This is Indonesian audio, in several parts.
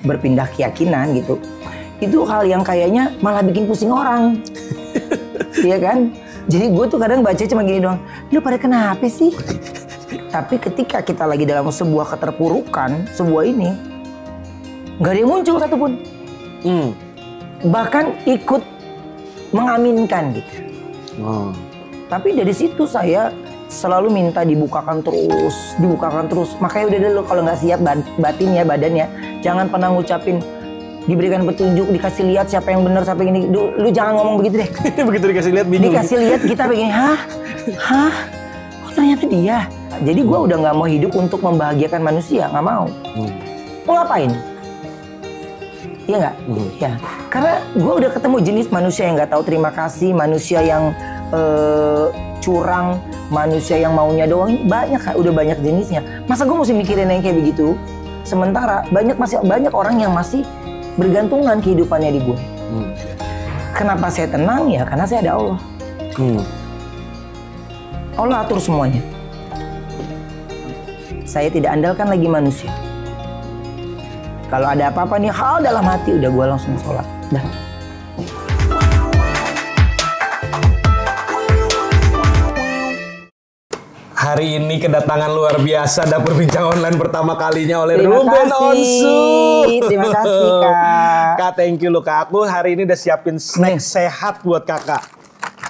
berpindah keyakinan gitu. Itu hal yang kayaknya malah bikin pusing orang. Iya kan? Jadi gue tuh kadang baca cuma gini doang, lu pada kenapa sih? Tapi ketika kita lagi dalam sebuah keterpurukan, sebuah ini, gak ada yang muncul satupun. Bahkan ikut mengaminkan gitu. Tapi dari situ saya selalu minta dibukakan terus. Makanya udah dulu kalau nggak siap batinnya, badannya, jangan pernah ngucapin diberikan petunjuk, dikasih lihat siapa yang benar, siapa yang ini. Lu jangan ngomong begitu deh. Begitu dikasih lihat bingung. Dikasih lihat kita begini, hah? Oh ternyata dia. Jadi gue udah nggak mau hidup untuk membahagiakan manusia, nggak mau. Mau ngapain? Iya nggak? Ya. Karena gue udah ketemu jenis manusia yang nggak tahu terima kasih, manusia yang curang, manusia yang maunya doang. Banyak, udah banyak jenisnya. Masa gue mesti mikirin yang kayak begitu? Sementara masih banyak orang yang masih bergantungan kehidupannya di gue. Kenapa saya tenang ya? Karena saya ada Allah. Allah atur semuanya. Saya tidak andalkan lagi manusia. Kalau ada apa-apa nih hal dalam hati, udah gue langsung sholat. Dah. Hari ini kedatangan luar biasa Dapur Bincang Online pertama kalinya oleh Ruben Onsu. Terima kasih Kak. Kak, thank you loh Kak. Aku hari ini udah siapin snack sehat buat Kakak.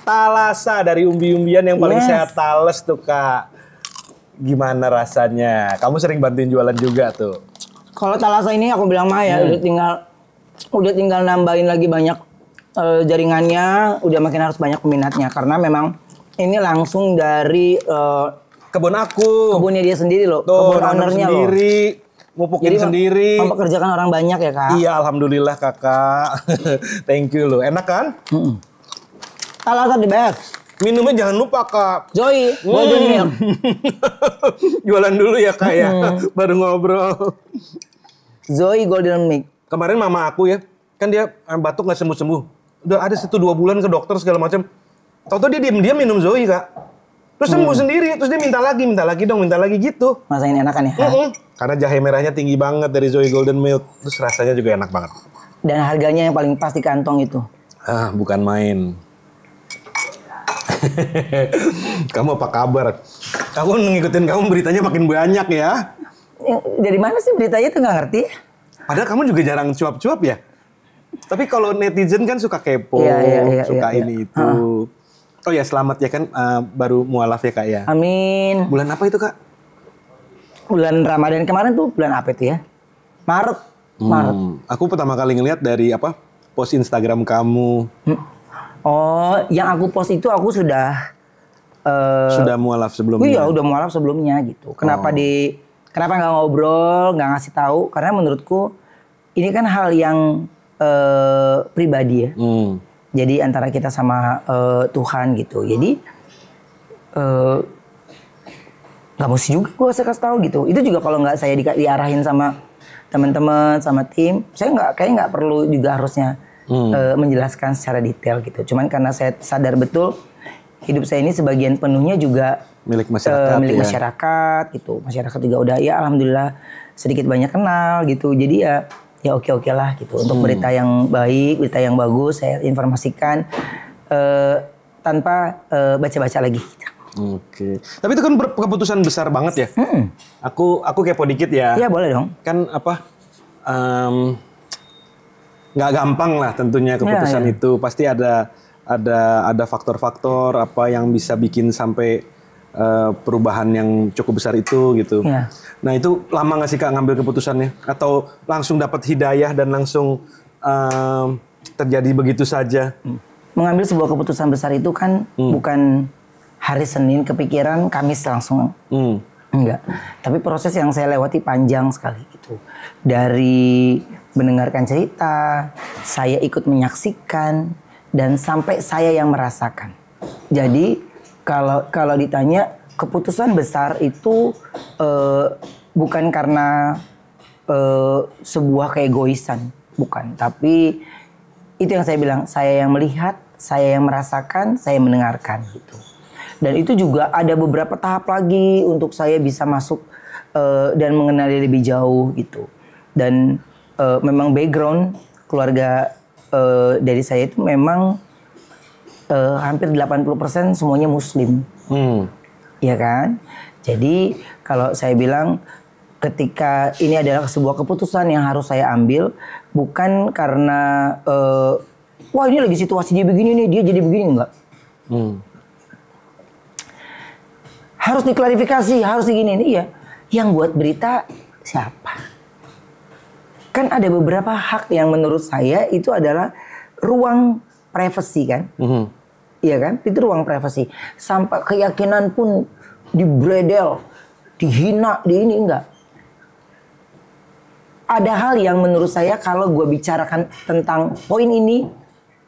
Thalassa dari umbi-umbian yang paling sehat, Thales tuh Kak. Gimana rasanya? Kamu sering bantuin jualan juga tuh. Kalau Thalassa ini aku bilang mah ya udah tinggal nambahin lagi banyak jaringannya, udah makin harus banyak peminatnya karena memang ini langsung dari kebun aku. Kebunnya dia sendiri loh. Tuh, kebun ownernya loh. Sendiri, mupukin sendiri. Mempekerjakan orang banyak ya Kak. Iya, alhamdulillah Kakak. Thank you loh. Enak kan? Thalassa the best. Minumnya jangan lupa Kak. Zoe, Golden Milk. Jualan dulu ya Kak ya. Baru ngobrol. Zoe Golden Milk. Kemarin mama aku ya, kan dia batuk nggak sembuh-sembuh. Udah ada 1-2 bulan ke dokter segala macam. Tahu-tahu dia diam-diam minum Zoe Kak. Terus sembuh sendiri, terus dia minta lagi gitu. Masa ini enakan ya? Karena jahe merahnya tinggi banget dari Zoe Golden Milk. Terus rasanya juga enak banget. Dan harganya yang paling pas di kantong itu. Bukan main. Kamu apa kabar? Aku ngikutin kamu beritanya makin banyak ya. Dari mana sih beritanya tuh nggak ngerti? Padahal kamu juga jarang cuap-cuap ya. Tapi kalau netizen kan suka kepo, suka ini itu. Oh ya selamat ya kan baru mualaf ya Kak ya. Amin. Bulan apa itu Kak? Bulan Ramadan kemarin tuh bulan apa itu ya? Maret. Aku pertama kali ngeliat dari post Instagram kamu. Oh, yang aku post itu aku sudah mualaf sebelumnya. Iya, udah mualaf sebelumnya gitu. Kenapa nggak ngobrol, nggak ngasih tahu? Karena menurutku ini kan hal yang pribadi ya. Jadi antara kita sama Tuhan gitu. Jadi nggak mesti juga gue kasih tahu gitu. Itu juga kalau nggak saya diarahin sama teman-teman, sama tim, saya kayaknya nggak perlu juga harusnya menjelaskan secara detail gitu. Cuman karena saya sadar betul hidup saya ini sebagian penuhnya juga milik masyarakat, masyarakat gitu. Masyarakat juga udah ya alhamdulillah sedikit banyak kenal gitu. Jadi ya oke lah gitu. Untuk berita yang baik, berita yang bagus saya informasikan tanpa baca-baca lagi. Gitu. Oke. Tapi itu kan keputusan besar banget ya. Aku kepo dikit ya. Iya boleh dong. Kan nggak gampang lah tentunya keputusan itu. Pasti ada faktor-faktor apa yang bisa bikin sampai perubahan yang cukup besar itu gitu. Ya. Nah itu lama nggak sih Kak ngambil keputusannya? Atau langsung dapat hidayah dan langsung terjadi begitu saja? Mengambil sebuah keputusan besar itu kan bukan hari Senin kepikiran, Kamis langsung. Enggak. Tapi proses yang saya lewati panjang sekali gitu. Dari mendengarkan cerita, saya ikut menyaksikan, dan sampai saya yang merasakan. Jadi kalau ditanya keputusan besar itu bukan karena sebuah keegoisan, bukan. Tapi itu yang saya bilang, saya yang melihat, saya yang merasakan, saya mendengarkan gitu. Dan itu juga ada beberapa tahap lagi untuk saya bisa masuk dan mengenali lebih jauh gitu. Dan memang background keluarga dari saya itu memang hampir 80% semuanya Muslim. Ya kan? Jadi kalau saya bilang ketika ini adalah sebuah keputusan yang harus saya ambil, bukan karena wah ini lagi situasi dia begini nih, dia jadi begini, enggak. Harus diklarifikasi, harus begini nih ya. Yang buat berita siapa? Kan ada beberapa hak yang menurut saya itu adalah ruang privasi kan? Iya kan? Itu ruang privasi. Sampai keyakinan pun dibredel, dihina, di ini enggak. Ada hal yang menurut saya kalau gue bicarakan tentang poin ini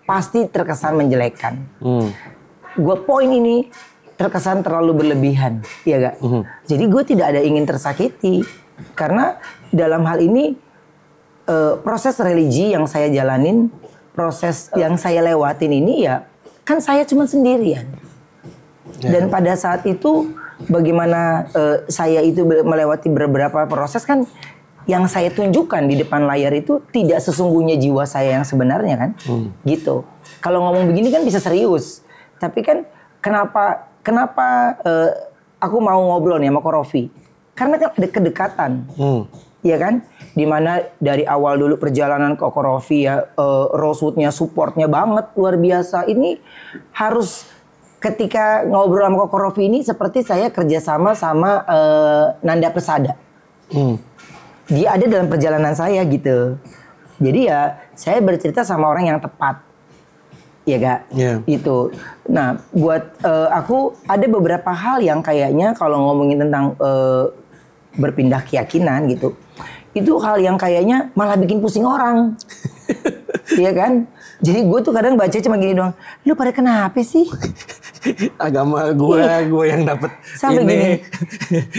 pasti terkesan menjelekkan. Gue poin ini terkesan terlalu berlebihan, iya gak? Jadi gue tidak ada ingin tersakiti karena dalam hal ini proses religi yang saya jalanin, proses yang saya lewatin ini ya kan saya cuma sendirian. Dan pada saat itu bagaimana saya itu melewati beberapa proses kan yang saya tunjukkan di depan layar itu tidak sesungguhnya jiwa saya yang sebenarnya kan, gitu. Kalau ngomong begini kan bisa serius, tapi kan kenapa aku mau ngobrol nih sama Ko Rofi? Karena kan ada kedekatan, ya kan? Dimana dari awal dulu perjalanan ke Ko Rofi ya, Rosewoodnya supportnya banget luar biasa. Ini harus ketika ngobrol sama Ko Rofi ini seperti saya kerjasama sama Nanda Pesada. Dia ada dalam perjalanan saya gitu. Jadi ya saya bercerita sama orang yang tepat. Iya gak? Itu. Nah buat aku ada beberapa hal yang kayaknya kalau ngomongin tentang berpindah keyakinan gitu. Itu hal yang kayaknya malah bikin pusing orang. Iya kan? Jadi gue tuh kadang baca cuma gini doang. Lu pada kenapa sih? Agama gue yang dapet sampai ini. Gini.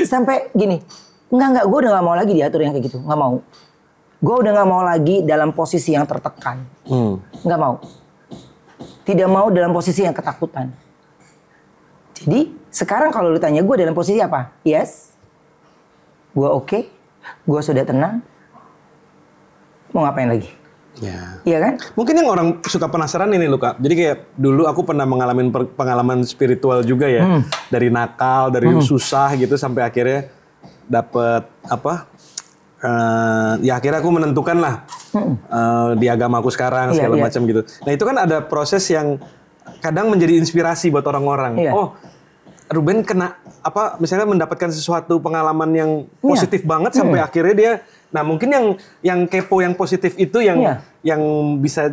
Sampai gini. Enggak, gue udah gak mau lagi diatur yang kayak gitu. Gak mau. Gue udah gak mau lagi dalam posisi yang tertekan. Gak mau. Tidak mau dalam posisi yang ketakutan. Jadi sekarang kalau lu tanya gue dalam posisi apa? Yes. Gue oke. Gue sudah tenang. Mau ngapain lagi? Ya. Iya kan? Mungkin yang orang suka penasaran ini loh Kak. Jadi kayak dulu aku pernah mengalami pengalaman spiritual juga ya. Dari nakal, dari susah gitu sampai akhirnya dapat apa? Ya akhirnya aku menentukan lah di agama aku sekarang segala macam gitu. Nah itu kan ada proses yang kadang menjadi inspirasi buat orang-orang. Oh, Ruben kena apa? Misalnya mendapatkan sesuatu pengalaman yang positif banget sampai akhirnya dia. Nah mungkin yang kepo yang positif itu yang bisa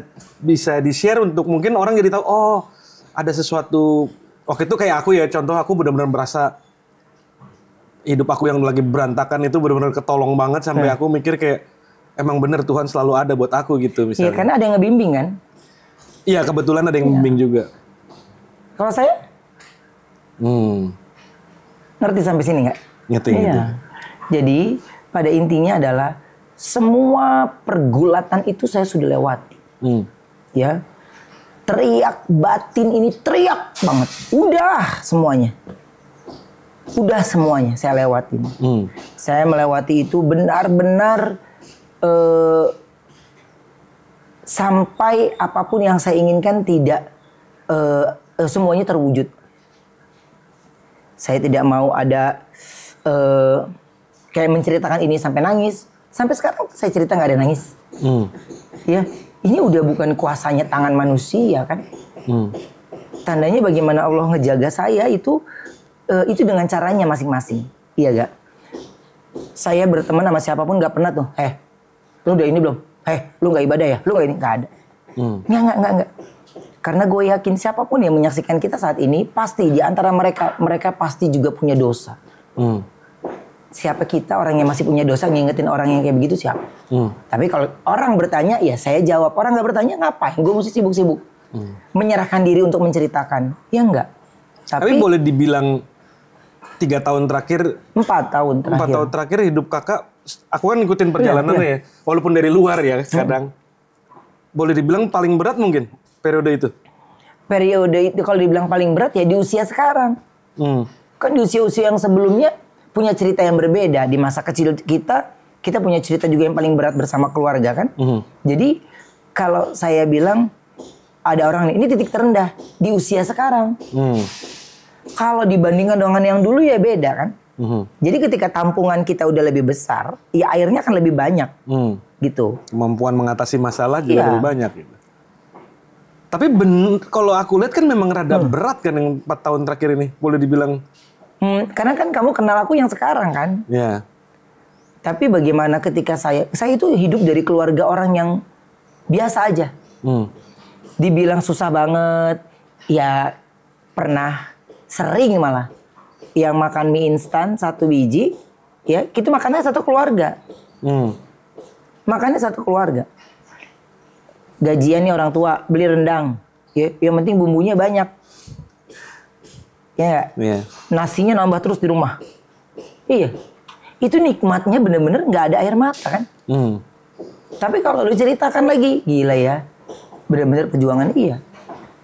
di-share untuk mungkin orang jadi tahu. Oh ada sesuatu. Waktu itu kayak aku ya contoh aku benar-benar merasa hidup aku yang lagi berantakan itu benar-benar ketolong banget sampai aku mikir kayak emang bener Tuhan selalu ada buat aku gitu misalnya. Iya karena ada yang ngebimbing kan? Iya kebetulan ada yang membimbing juga. Kalau saya? Ngerti sampai sini nggak? Ngerti. Jadi pada intinya adalah semua pergulatan itu saya sudah lewati. Ya. Teriak batin ini teriak banget. Udah semuanya. Udah semuanya saya lewatin. Saya melewati itu benar-benar sampai apapun yang saya inginkan tidak semuanya terwujud. Saya tidak mau ada kayak menceritakan ini sampai nangis. Sampai sekarang saya cerita nggak ada nangis. Ya, ini udah bukan kuasanya tangan manusia kan. Tandanya bagaimana Allah ngejaga saya itu dengan caranya masing-masing. Iya gak? Saya berteman sama siapapun gak pernah tuh. Lu udah ini belum? Lu gak ibadah ya? Lu gak ini? Gak ada. Enggak. Karena gue yakin siapapun yang menyaksikan kita saat ini pasti di antara mereka pasti juga punya dosa. Siapa kita orang yang masih punya dosa ngingetin orang yang kayak begitu siapa? Tapi kalau orang bertanya ya saya jawab. Orang gak bertanya ngapain? Gue mesti sibuk-sibuk. Menyerahkan diri untuk menceritakan. Ya enggak. Tapi boleh dibilang 3 tahun terakhir, 4 tahun terakhir hidup kakak, aku kan ngikutin perjalanannya ya, walaupun dari luar ya kadang. Boleh dibilang paling berat mungkin periode itu? Periode itu kalau dibilang paling berat ya di usia sekarang. Kan di usia-usia yang sebelumnya punya cerita yang berbeda. Di masa kecil kita kita punya cerita juga yang paling berat bersama keluarga kan. Jadi kalau saya bilang ada orang ini titik terendah di usia sekarang. Kalau dibandingkan dengan yang dulu ya beda kan. Jadi ketika tampungan kita udah lebih besar, ya airnya akan lebih banyak. Gitu. Kemampuan mengatasi masalah juga lebih banyak gitu. Tapi kalau aku lihat kan memang rada berat kan yang 4 tahun terakhir ini, boleh dibilang. Karena kan kamu kenal aku yang sekarang kan. Ya. Tapi bagaimana ketika saya itu hidup dari keluarga orang yang biasa aja. Dibilang susah banget, ya pernah sering malah. Yang makan mie instan 1 biji, ya kita makannya satu keluarga. Makannya satu keluarga. Gajian nih orang tua beli rendang, ya, yang penting bumbunya banyak, ya nggak? Yeah. Nasinya nambah terus di rumah, iya. Itu nikmatnya bener-bener nggak ada air mata kan? Tapi kalau lu ceritakan lagi, gila ya, bener-bener perjuangan iya.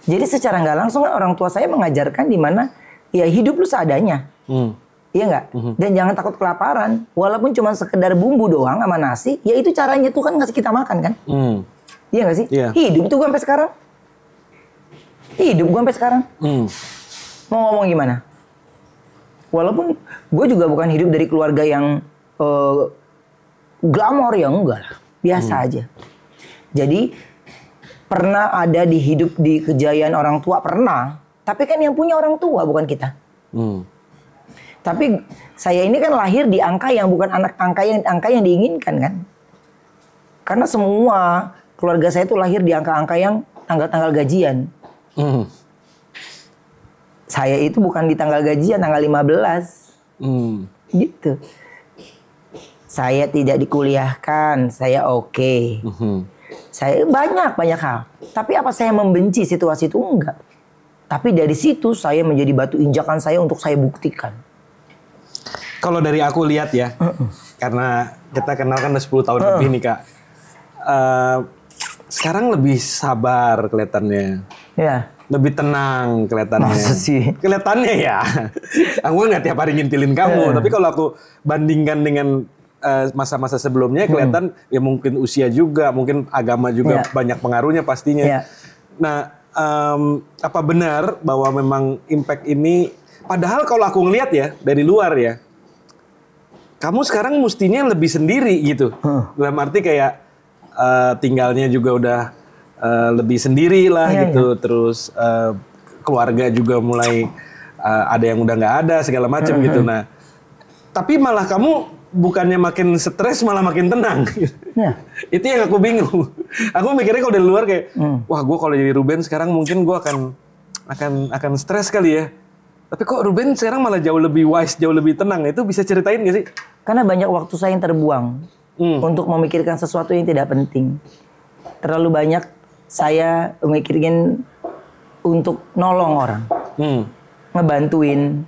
Jadi secara nggak langsung orang tua saya mengajarkan di mana ya hidup lu seadanya, iya nggak? Dan jangan takut kelaparan, walaupun cuma sekedar bumbu doang sama nasi, ya itu caranya Tuhan ngasih kita makan kan? Iya gak sih? Yeah. Hidup tuh gue sampai sekarang. Hidup gue sampai sekarang. Mau ngomong gimana? Walaupun gue juga bukan hidup dari keluarga yang glamor ya, enggak lah. Biasa aja. Jadi pernah ada di hidup di kejayaan orang tua, pernah. Tapi kan yang punya orang tua bukan kita. Tapi saya ini kan lahir di angka yang bukan angka yang diinginkan kan. Karena semua keluarga saya itu lahir di angka-angka yang tanggal-tanggal gajian. Saya itu bukan di tanggal gajian, tanggal 15. Gitu. Saya tidak dikuliahkan, saya oke. Saya banyak hal. Tapi apa saya membenci situasi itu? Enggak. Tapi dari situ saya menjadi batu injakan saya untuk saya buktikan. Kalau dari aku lihat ya, karena kita kenal kan udah 10 tahun lebih nih Kak. Sekarang lebih sabar kelihatannya. Ya. Lebih tenang kelihatannya. Masa sih? Kelihatannya ya. Aku nggak tiap hari ngintilin kamu. Tapi kalau aku bandingkan dengan masa-masa sebelumnya, kelihatan ya mungkin usia juga, mungkin agama juga banyak pengaruhnya pastinya. Nah, apa benar bahwa memang impact ini, padahal kalau aku ngelihat ya dari luar ya, kamu sekarang mestinya lebih sendiri gitu. Dalam arti kayak tinggalnya juga udah lebih sendiri lah gitu. Terus keluarga juga mulai ada yang udah nggak ada segala macam gitu. Nah, tapi malah kamu bukannya makin stres malah makin tenang. Itu yang aku bingung. Aku mikirnya kalau dari luar kayak, wah gue kalau jadi Ruben sekarang mungkin gue akan stres kali ya. Tapi kok Ruben sekarang malah jauh lebih wise, jauh lebih tenang. Itu bisa ceritain gak sih? Karena banyak waktu saya yang terbuang untuk memikirkan sesuatu yang tidak penting. Terlalu banyak saya memikirkan untuk nolong orang, ngebantuin.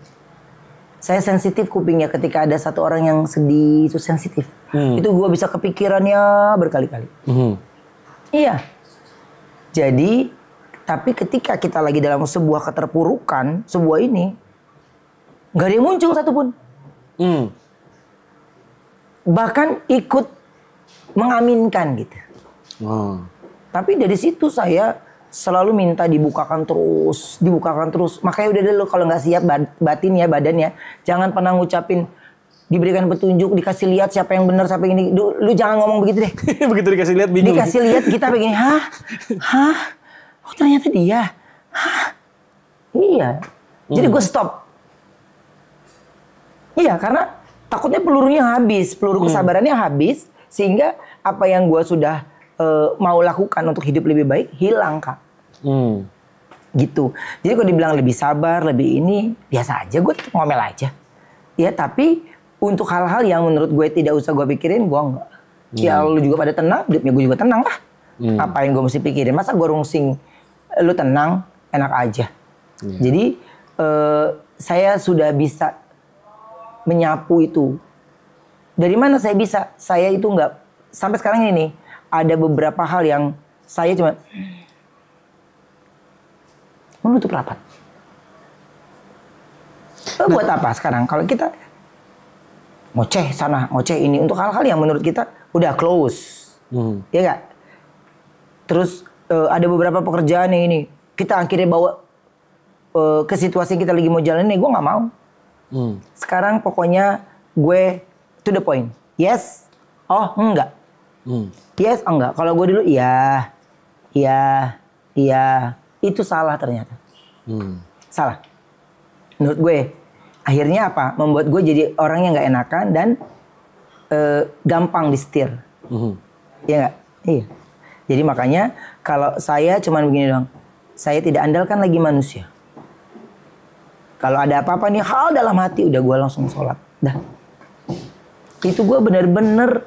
Saya sensitif kupingnya ketika ada satu orang yang sedih, itu sensitif. Itu gue bisa kepikirannya berkali-kali. Iya. Jadi, tapi ketika kita lagi dalam sebuah keterpurukan, sebuah ini, gak ada yang muncul satupun. Bahkan ikut mengaminkan gitu. Tapi dari situ saya selalu minta dibukakan terus. Makanya udah deh lo kalau nggak siap batin ya, badannya, jangan pernah ngucapin diberikan petunjuk, dikasih lihat siapa yang benar, siapa yang ini. Lu jangan ngomong begitu deh. Begitu dikasih lihat bingung. Dikasih lihat kita begini, hah? Oh ternyata dia. Iya. Jadi gue stop. Iya, karena takutnya pelurunya habis, peluru kesabarannya habis, sehingga apa yang gue sudah mau lakukan untuk hidup lebih baik hilang Kak. Gitu. Jadi kalau dibilang lebih sabar, lebih ini biasa aja, gue ngomel aja. Ya tapi untuk hal-hal yang menurut gue tidak usah gue pikirin, gue enggak. Ya lu juga pada tenang, hidupnya gue juga tenang lah. Apa yang gue mesti pikirin? Masa gue rungsing, lu tenang, enak aja. Jadi saya sudah bisa menyapu itu. Dari mana saya bisa? Saya itu enggak, sampai sekarang ini ada beberapa hal yang saya cuma menutup rapat. Buat apa sekarang? Kalau kita ngoceh sana, ngoceh ini untuk hal-hal yang menurut kita udah close. Ya enggak? Terus ada beberapa pekerjaan yang ini kita akhirnya bawa ke situasi yang kita lagi mau jalanin, gue nggak mau. Sekarang pokoknya gue to the point. Yes, oh enggak. Yes, enggak. Kalau gue dulu iya, itu salah ternyata. Salah. Menurut gue, akhirnya apa? Membuat gue jadi orang yang nggak enakan dan gampang disetir. Iya nggak? Iya. Jadi makanya kalau saya cuman begini doang, saya tidak andalkan lagi manusia. Kalau ada apa-apa nih hal dalam hati, udah gue langsung sholat. Dah. Itu gue bener-bener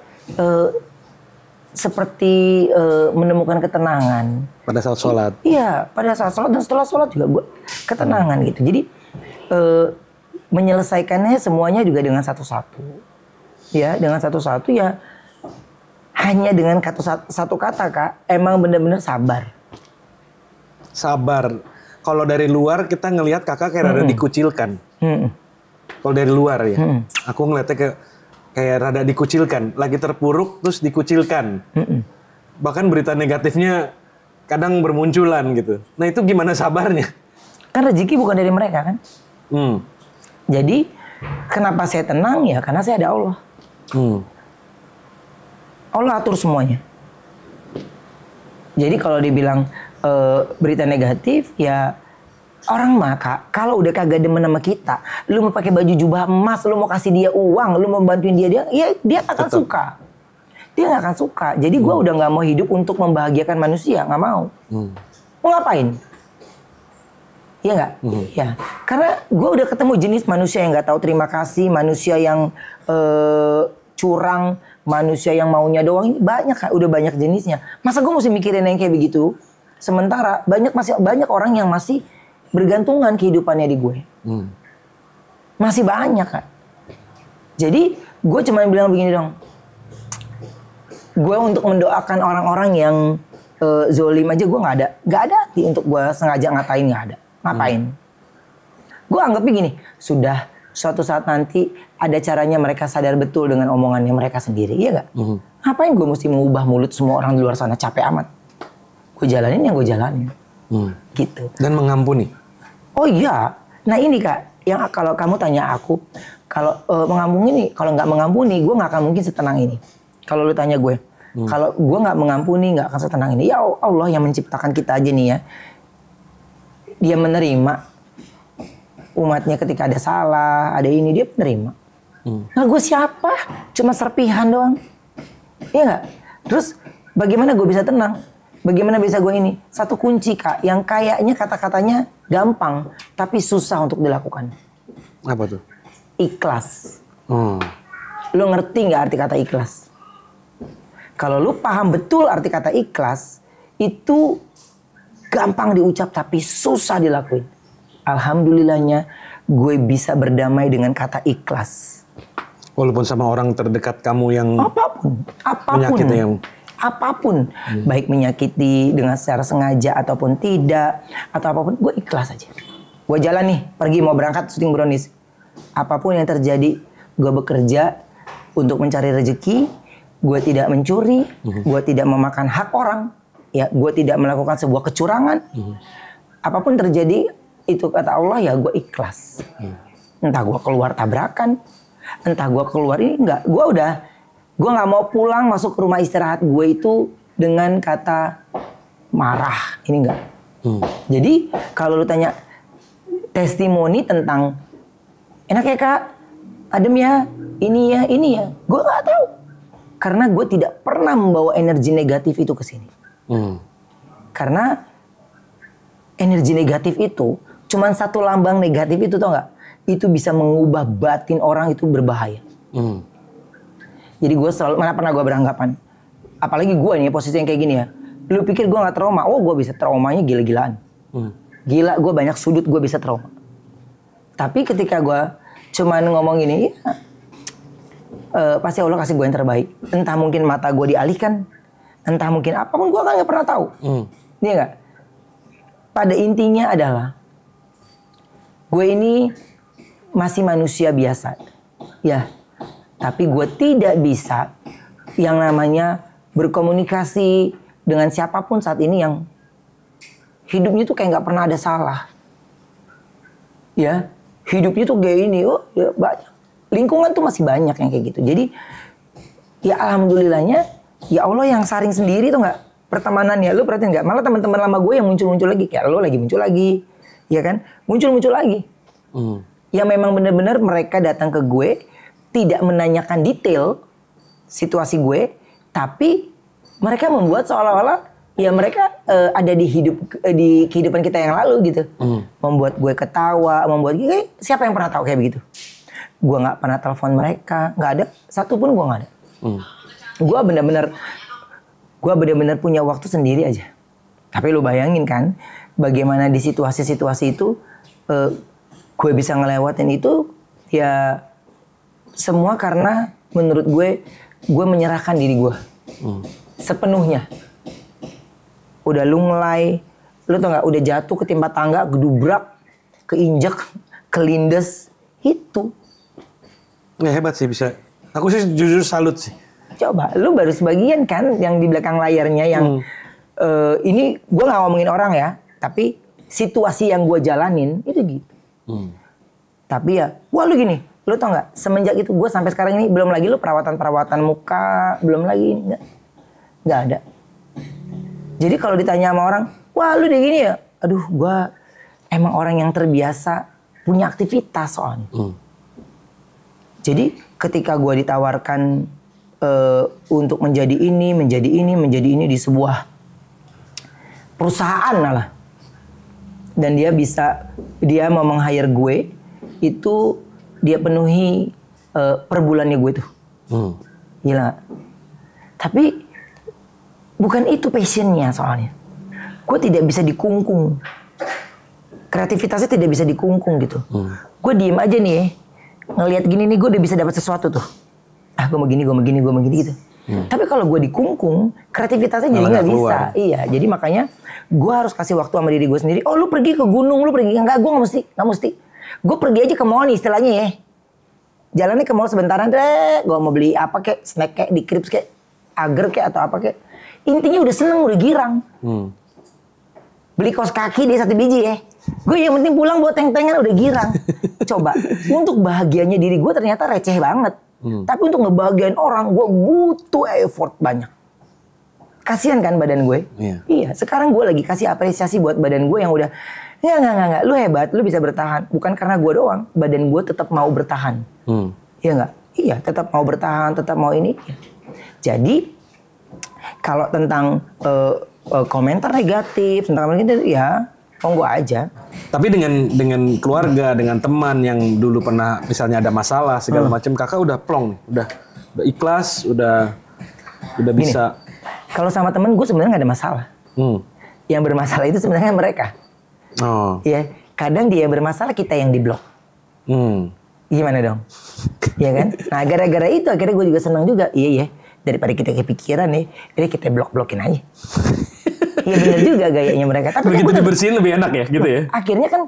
seperti menemukan ketenangan. Pada saat sholat? Iya, pada saat sholat dan setelah sholat juga gue ketenangan gitu. Jadi menyelesaikannya semuanya juga dengan satu-satu. Ya, dengan satu-satu ya hanya dengan satu kata, Kak. Emang bener-bener sabar. Sabar. Kalau dari luar kita ngelihat kakak kayak rada dikucilkan. Kalau dari luar ya, aku ngeliatnya kayak rada dikucilkan. Lagi terpuruk terus dikucilkan. Bahkan berita negatifnya kadang bermunculan gitu. Nah itu gimana sabarnya? Kan rezeki bukan dari mereka kan. Jadi kenapa saya tenang ya karena saya ada Allah. Allah atur semuanya. Jadi kalau dibilang berita negatif ya orang mah Kak, kalau udah kagak demen sama kita, lu mau pakai baju jubah emas, lu mau kasih dia uang, lu mau bantuin dia ya dia akan suka. Dia nggak akan suka. Jadi gue udah nggak mau hidup untuk membahagiakan manusia, nggak mau. Mau ngapain? Iya nggak? Ya, karena gue udah ketemu jenis manusia yang nggak tahu terima kasih, manusia yang curang, manusia yang maunya doang. Banyak Kak, udah banyak jenisnya. Masa gue mesti mikirin yang kayak begitu? Sementara masih banyak orang yang masih bergantungan kehidupannya di gue. Masih banyak Kak. Jadi gue cuma bilang begini dong. Gue untuk mendoakan orang-orang yang zolim aja gue nggak ada hati untuk gue sengaja ngatain, nggak ada. Ngapain? Gue anggap begini, sudah suatu saat nanti ada caranya mereka sadar betul dengan omongannya mereka sendiri, iya nggak? Ngapain gue mesti mengubah mulut semua orang di luar sana, capek amat. Gue jalanin yang gue jalanin. Gitu. Dan mengampuni? Oh iya. Nah ini Kak, yang kalau kamu tanya aku, kalau mengampuni, kalau nggak mengampuni, gue nggak akan mungkin setenang ini. Kalau lu tanya gue, kalau gue nggak mengampuni, nggak akan setenang ini. Ya Allah yang menciptakan kita aja nih ya. Dia menerima umatnya ketika ada salah, ada ini, dia menerima. Nah gue siapa? Cuma serpihan doang. Iya nggak? Terus bagaimana gue bisa tenang? Bagaimana bisa gue ini? Satu kunci Kak, yang kayaknya kata-katanya gampang, tapi susah untuk dilakukan. Apa tuh? Ikhlas. Lu ngerti nggak arti kata ikhlas? Kalau lu paham betul arti kata ikhlas, itu gampang diucap tapi susah dilakuin. Alhamdulillahnya gue bisa berdamai dengan kata ikhlas. Walaupun sama orang terdekat kamu yang apapun. Menyakiti yang apapun, baik menyakiti dengan secara sengaja ataupun tidak, atau apapun, gue ikhlas aja. Gue jalan nih, pergi mau berangkat syuting Brownies. Apapun yang terjadi, gue bekerja untuk mencari rezeki. Gue tidak mencuri, gue tidak memakan hak orang, ya, gue tidak melakukan sebuah kecurangan. Apapun terjadi, itu kata Allah ya gue ikhlas. Entah gue keluar tabrakan, entah gue keluar ini enggak, gue nggak mau pulang masuk ke rumah istirahat gue itu dengan kata marah, ini enggak. Jadi kalau lu tanya testimoni tentang enak ya Kak, adem ya, ini ya, gue nggak tahu karena gue tidak pernah membawa energi negatif itu ke sini. Karena energi negatif itu cuman satu lambang negatif itu tau nggak? Itu bisa mengubah batin orang, itu berbahaya. Jadi gue selalu, mana pernah gue beranggapan, apalagi gue nih posisi yang kayak gini ya, lu pikir gue nggak trauma? Oh gue bisa traumanya gila-gilaan. Gila, gue banyak sudut gue bisa trauma. Tapi ketika gue cuman ngomong gini, ya, pasti Allah kasih gue yang terbaik. Entah mungkin mata gue dialihkan, entah mungkin apapun, gue kan nggak pernah tahu. Iya nggak? Pada intinya adalah gue ini masih manusia biasa, ya. Tapi gue tidak bisa yang namanya berkomunikasi dengan siapapun saat ini yang hidupnya tuh kayak nggak pernah ada salah. Ya, hidupnya tuh kayak ini, oh ya banyak. Lingkungan tuh masih banyak yang kayak gitu. Jadi ya alhamdulillahnya ya Allah yang saring sendiri tuh nggak pertemanan ya. Lu perhatiin nggak? Malah teman-teman lama gue yang muncul-muncul lagi, kayak lo lagi muncul lagi, ya kan? Muncul-muncul lagi. Ya memang benar-benar mereka datang ke gue tidak menanyakan detail situasi gue, tapi mereka membuat seolah-olah ya mereka ada di kehidupan kita yang lalu gitu. Membuat gue ketawa, membuat gue, siapa yang pernah tahu kayak begitu? Gue nggak pernah telepon mereka, nggak ada, satu pun gue nggak ada. Gue benar-benar punya waktu sendiri aja. Tapi lu bayangin kan, bagaimana di situasi-situasi itu gue bisa ngelewatin itu ya semua karena menurut gue menyerahkan diri gue sepenuhnya. Udah lunglai, lu tau gak, udah jatuh ketimpa tangga, gedubrak, keinjek, kelindes, itu. Ya hebat sih bisa. Aku sih jujur salut sih. Coba, lu baru sebagian kan yang di belakang layarnya yang ini gue gak ngomongin orang ya, tapi situasi yang gue jalanin itu gitu. Tapi ya, wah lu gini, lu tau gak, semenjak itu gue sampai sekarang ini belum lagi lu perawatan muka, belum lagi, nggak ada. Jadi kalau ditanya sama orang, wah lu udah gini ya, aduh gue emang orang yang terbiasa punya aktivitas soalnya. Jadi ketika gue ditawarkan untuk menjadi ini di sebuah perusahaan lah, dan dia mau meng-hire gue, itu dia penuhi per bulannya gue tuh. Gila. Tapi bukan itu passionnya soalnya. Gue tidak bisa dikungkung. Kreativitasnya tidak bisa dikungkung gitu. Gue diem aja nih, ngelihat gini nih gue udah bisa dapat sesuatu tuh. Gue mau gini gitu. Tapi kalau gue dikungkung, kreativitasnya jadi nggak bisa. Iya, jadi makanya gue harus kasih waktu sama diri gue sendiri. Oh lu pergi ke gunung, lu pergi. Enggak, gue nggak mesti. Gue pergi aja ke mall nih istilahnya ya. Jalannya ke mall sebentaran deh. Gue mau beli apa kek, snack kek, di Crips kek, agar kek atau apa kek. Intinya udah seneng, udah girang. Beli kaos kaki dia 1 biji ya. Gue yang penting pulang buat teng-tengan udah girang. Coba, untuk bahagianya diri gue ternyata receh banget. Tapi untuk ngebahagiain orang gue butuh effort banyak. Kasian kan badan gue? Iya, sekarang gue lagi kasih apresiasi buat badan gue yang udah Enggak, lu hebat, lu bisa bertahan. Bukan karena gue doang, badan gue tetap mau bertahan. Iya enggak? Iya, tetap mau bertahan, tetap mau ini. Jadi, kalau tentang komentar negatif, tentang itu ya monggo aja. Tapi dengan keluarga, dengan teman yang dulu pernah misalnya ada masalah segala macam, kakak udah plong, udah ikhlas, udah bisa. Kalau sama temen gue sebenarnya nggak ada masalah. Yang bermasalah itu sebenarnya mereka. Ya, kadang dia yang bermasalah, kita yang diblok. Gimana dong? Iya kan? Nah, gara-gara itu akhirnya gue juga senang juga. Iya, daripada kita kepikiran nih, jadi kita blok-blokin aja. Iya benar juga gayanya mereka. Tapi begitu kan dibersihin lebih enak ya, gitu ya. Akhirnya kan,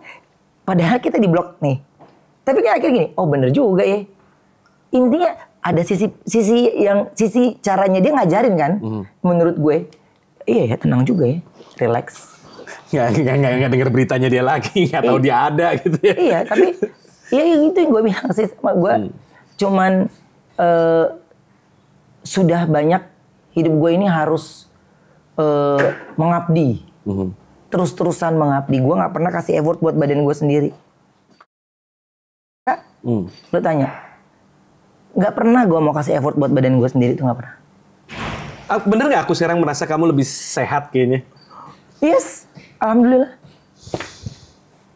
padahal kita diblok nih. Tapi kan akhirnya gini, oh bener juga ya. Intinya ada sisi caranya dia ngajarin kan, menurut gue. Iya ya, tenang juga ya, relax. Nggak denger beritanya dia lagi, nggak tahu dia ada gitu ya. Iya, tapi ya itu yang gue bilang sih sama gue. Cuman sudah banyak hidup gue ini harus mengabdi, terus-terusan mengabdi. Gue nggak pernah kasih effort buat badan gue sendiri. Lo tanya, nggak pernah gue mau kasih effort buat badan gue sendiri, itu nggak pernah. Bener nggak aku sekarang merasa kamu lebih sehat kayaknya? Yes, alhamdulillah.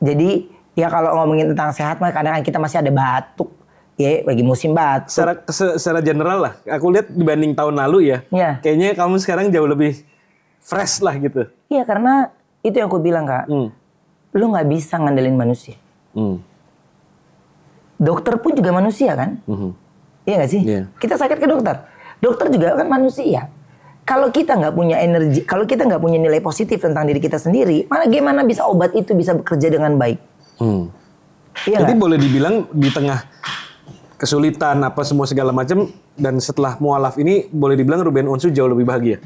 Jadi ya kalau ngomongin tentang sehat mah kadang kita masih ada batuk. Ya, bagi musim batuk. Secara general lah, aku lihat dibanding tahun lalu ya. Kayaknya kamu sekarang jauh lebih fresh lah gitu. Iya, karena itu yang aku bilang Kak. Lu nggak bisa ngandelin manusia. Dokter pun juga manusia kan? Iya nggak sih? Kita sakit ke dokter. Dokter juga kan manusia. Kalau kita nggak punya energi, kalau kita nggak punya nilai positif tentang diri kita sendiri, gimana bisa obat itu bisa bekerja dengan baik? Iya. Jadi boleh dibilang di tengah kesulitan apa semua segala macam, dan setelah mualaf ini boleh dibilang Ruben Onsu jauh lebih bahagia.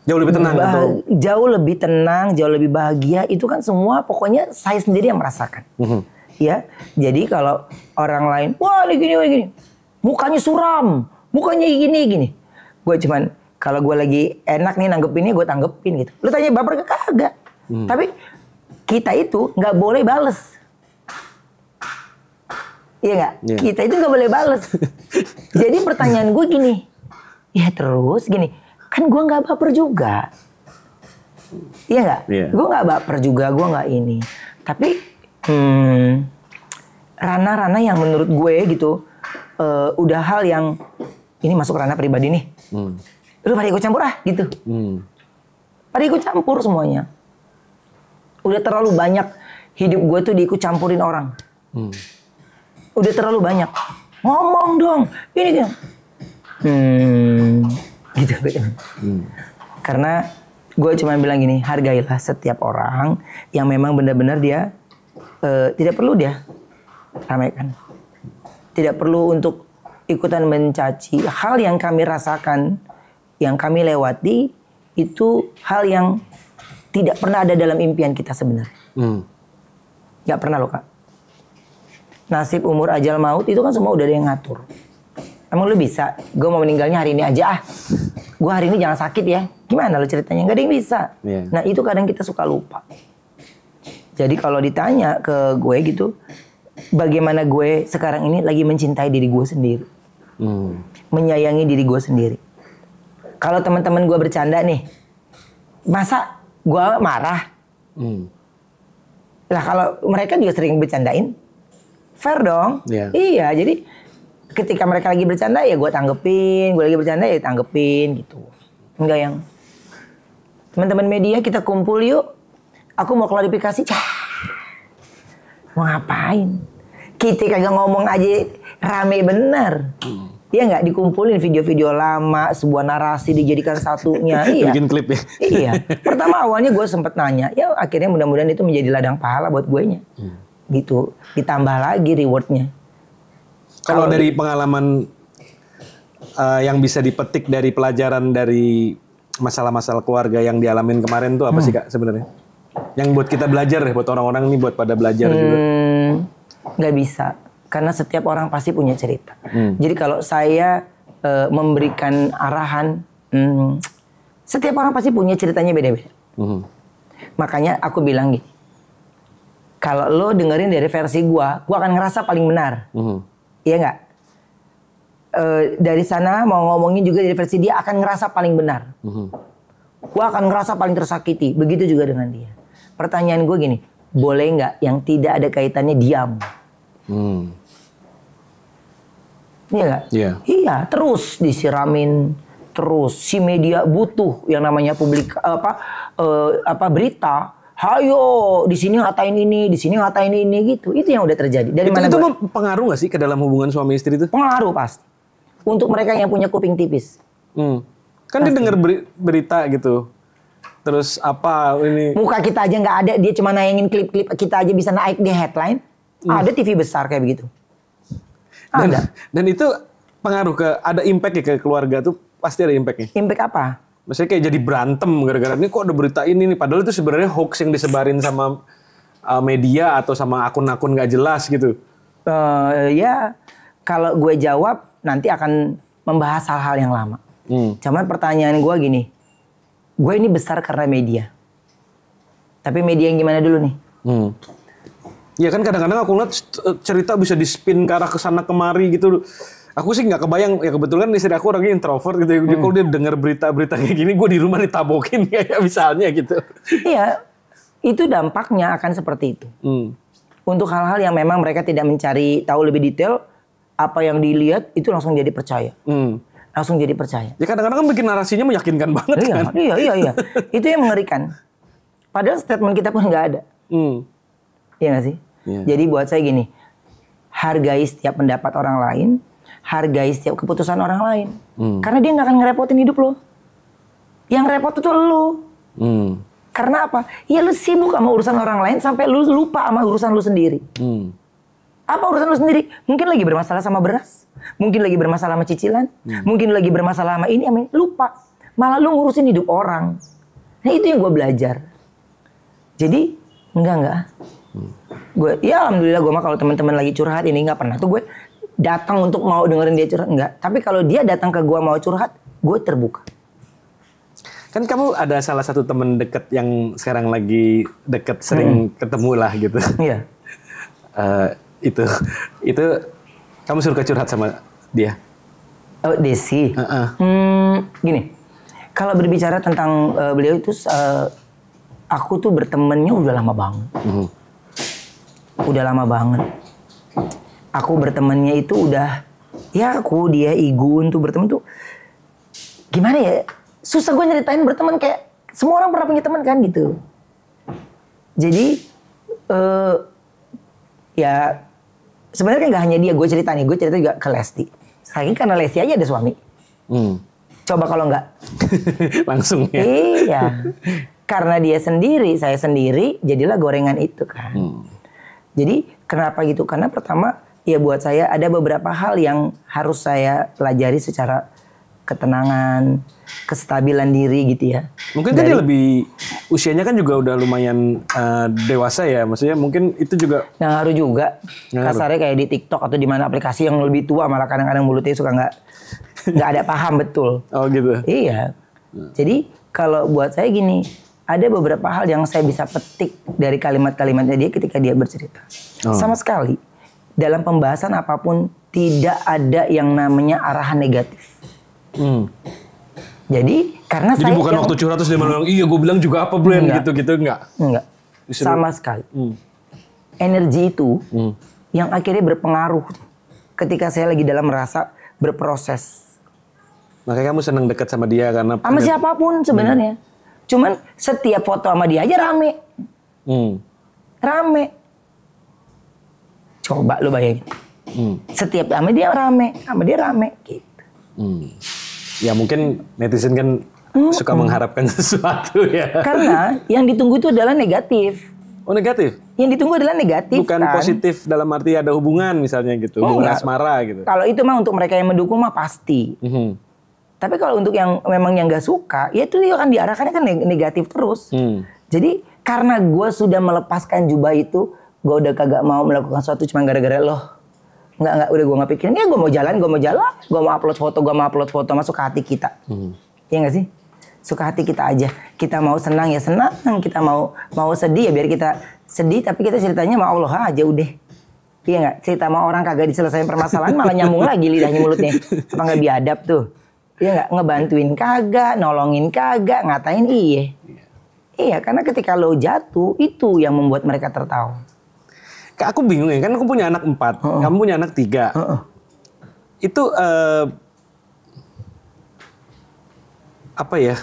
Jauh lebih tenang atau? Jauh lebih tenang, jauh lebih bahagia. Itu kan semua pokoknya saya sendiri yang merasakan. Ya, jadi kalau orang lain, wah ini gini, mukanya suram, mukanya gini. Gue cuman kalau gue lagi enak nih nanggepinnya, gue tanggepin gitu. Lu tanya baper kagak. Tapi kita itu nggak boleh bales. Iya nggak? Yeah. Kita itu nggak boleh bales. Jadi pertanyaan gue gini, ya terus gini, kan gue nggak baper juga, iya nggak? Yeah. Gue nggak baper juga, gue nggak ini. Tapi ranah-ranah yang menurut gue gitu, udah hal yang ini masuk ranah pribadi nih. Lu pada ikut campur gitu. Pada ikut campur semuanya. Udah terlalu banyak hidup gue tuh diikut campurin orang. Udah terlalu banyak. Ngomong dong. Ini dia. Gitu. Karena gue cuma bilang gini, hargailah setiap orang yang memang benar-benar dia tidak perlu dia ramaikan. Tidak perlu untuk ikutan mencaci. Hal yang kami rasakan, yang kami lewati, itu hal yang tidak pernah ada dalam impian kita sebenarnya. Gak pernah loh Kak. Nasib, umur, ajal, maut itu kan semua udah ada yang ngatur. Emang lu bisa? Gue mau meninggalnya hari ini aja Gue hari ini jangan sakit ya. Gimana lu ceritanya? Gak ada yang bisa. Yeah. Nah itu kadang kita suka lupa. Jadi kalau ditanya ke gue gitu, bagaimana gue sekarang ini lagi mencintai diri gue sendiri. Menyayangi diri gue sendiri. Kalau teman-teman gue bercanda nih, masa gue marah? Lah kalau mereka juga sering bercandain, fair dong. Yeah. Iya, jadi ketika mereka lagi bercanda ya gue tanggepin, gue lagi bercanda ya tanggepin gitu. Enggak yang teman-teman media kita kumpul yuk, aku mau klarifikasi. Mau ngapain? Kita kagak ngomong aja rame bener. Iya nggak, dikumpulin video-video lama, sebuah narasi dijadikan satunya. Iya. Bikin klip ya. Iya. Pertama awalnya gue sempet nanya, ya akhirnya mudah-mudahan itu menjadi ladang pahala buat gue nya. Gitu, ditambah lagi rewardnya. Kalau dari pengalaman yang bisa dipetik dari pelajaran dari masalah-masalah keluarga yang dialamin kemarin tuh apa sih Kak sebenarnya? Yang buat kita belajar deh, buat orang-orang ini buat pada belajar juga. Nggak bisa, karena setiap orang pasti punya cerita. Jadi kalau saya memberikan arahan, setiap orang pasti punya ceritanya beda-beda. Makanya aku bilang gini, kalau lo dengerin dari versi gua akan ngerasa paling benar. Iya nggak? Dari sana mau ngomongin juga dari versi dia akan ngerasa paling benar. Gua akan ngerasa paling tersakiti. Begitu juga dengan dia. Pertanyaan gue gini, boleh nggak yang tidak ada kaitannya diam? Iya nggak? Yeah. Iya, terus disiramin, terus si media butuh yang namanya publik berita. Hayo, di sini ngatain ini, di sini ngatain ini gitu. Itu yang udah terjadi. Dari mana itu pengaruh nggak sih ke dalam hubungan suami istri itu? Pengaruh pasti. Untuk mereka yang punya kuping tipis. Kan dia dengar berita gitu. Terus apa ini? Muka kita aja nggak ada, dia cuma nayangin klip-klip kita aja bisa naik di headline. Ada TV besar kayak begitu. Ada. Dan itu pengaruh ada impact ya ke keluarga tuh, pasti ada impactnya. Impact apa? Maksudnya kayak jadi berantem gara-gara ini kok ada berita ini nih. Padahal itu sebenarnya hoax yang disebarin sama media atau sama akun-akun nggak jelas gitu. Ya, kalau gue jawab nanti akan membahas hal-hal yang lama. Cuman pertanyaan gue gini, gue ini besar karena media. Tapi media yang gimana dulu nih? Ya kan kadang-kadang aku lihat cerita bisa di-spin ke arah kesana kemari gitu. Aku sih nggak kebayang, ya kebetulan istri aku orangnya introvert gitu. Kalau dia dengar berita-berita kayak gini, gue di rumah ditabokin kayak misalnya gitu. Iya, itu dampaknya akan seperti itu. Untuk hal-hal yang memang mereka tidak mencari tahu lebih detail, apa yang dilihat itu langsung jadi percaya. Langsung jadi percaya. Ya kadang-kadang kan bikin narasinya meyakinkan banget kan. Iya. Itu yang mengerikan. Padahal statement kita pun nggak ada. Iya nggak sih? Yeah. Jadi buat saya gini, hargai setiap pendapat orang lain, hargai setiap keputusan orang lain. Karena dia nggak akan ngerepotin hidup lo. Yang repot itu lo. Karena apa? Ya lu sibuk sama urusan orang lain sampai lu lupa sama urusan lu sendiri. Apa urusan lu sendiri? Mungkin lagi bermasalah sama beras, mungkin lagi bermasalah sama cicilan, mungkin lagi bermasalah sama ini, lupa. Malah lu ngurusin hidup orang. Nah itu yang gue belajar. Jadi enggak. Gue, ya alhamdulillah gue mah kalau teman-teman lagi curhat ini nggak pernah tuh gue datang untuk mau dengerin dia curhat, enggak. Tapi kalau dia datang ke gue mau curhat, gue terbuka. Kan kamu ada salah satu teman deket yang sekarang lagi deket, sering ketemu lah gitu. Iya. Itu kamu suruh curhat sama dia? Oh, Desi. Gini, kalau berbicara tentang beliau itu, aku tuh bertemannya udah lama banget. Udah lama banget. Aku bertemannya itu udah, ya aku, dia, Igun tuh berteman tuh. Gimana ya? Susah gue nyeritain berteman, kayak semua orang pernah punya teman kan gitu. Jadi ya sebenarnya nggak hanya dia gue cerita juga ke Lesti. Lagi karena Lesti aja ada suami. Coba kalau nggak langsung ya. Iya. Karena dia sendiri, saya sendiri, jadilah gorengan itu kan. Jadi kenapa gitu? Karena pertama ya buat saya ada beberapa hal yang harus saya pelajari secara ketenangan, kestabilan diri gitu ya. Mungkin kan dia lebih, usianya kan juga udah lumayan dewasa ya. Maksudnya mungkin itu juga nggak ngaruh juga. Kasarnya kayak di TikTok atau di mana aplikasi yang lebih tua malah kadang-kadang mulutnya suka nggak ada paham betul. Oh gitu. Iya. Jadi kalau buat saya gini, ada beberapa hal yang saya bisa petik dari kalimat-kalimatnya dia ketika dia bercerita. Sama sekali dalam pembahasan apapun tidak ada yang namanya arahan negatif. Jadi karena jadi bukan waktu curhat terus dia bilang, iya gue bilang juga apa Blen gitu-gitu, enggak. Sama sekali. Energi itu yang akhirnya berpengaruh ketika saya lagi dalam merasa berproses. Makanya kamu seneng dekat sama dia karena sama siapapun sebenarnya. Cuman setiap foto sama dia aja rame. Rame. Coba lu bayangin. Setiap sama dia rame gitu. Ya mungkin netizen kan suka mengharapkan sesuatu ya. Karena yang ditunggu itu adalah negatif. Oh negatif? Yang ditunggu adalah negatif. Bukan kan? Positif dalam arti ada hubungan misalnya gitu. Hubungan asmara gitu. Kalau itu mah untuk mereka yang mendukung mah pasti. Tapi kalau untuk yang memang yang gak suka, ya itu akan diarahkannya kan negatif terus. Jadi karena gue sudah melepaskan jubah itu, gue udah kagak mau melakukan sesuatu cuma gara-gara loh. Udah gue gak pikirin, ya gue mau jalan, gue mau upload foto, masuk ke hati kita. Iya gak sih? Suka hati kita aja. Kita mau senang ya senang, kita mau sedih ya biar kita sedih, tapi kita ceritanya sama Allah aja udah. Iya gak? Cerita sama orang kagak diselesain permasalahan, malah nyambung lagi lidahnya mulutnya. Apa gak biadab tuh? Iya gak? Ngebantuin kagak, nolongin kagak, ngatain iya. Iya, karena ketika lo jatuh, itu yang membuat mereka tertawa. Aku bingung ya, kan aku punya anak 4, kamu punya anak 3. Itu apa ya?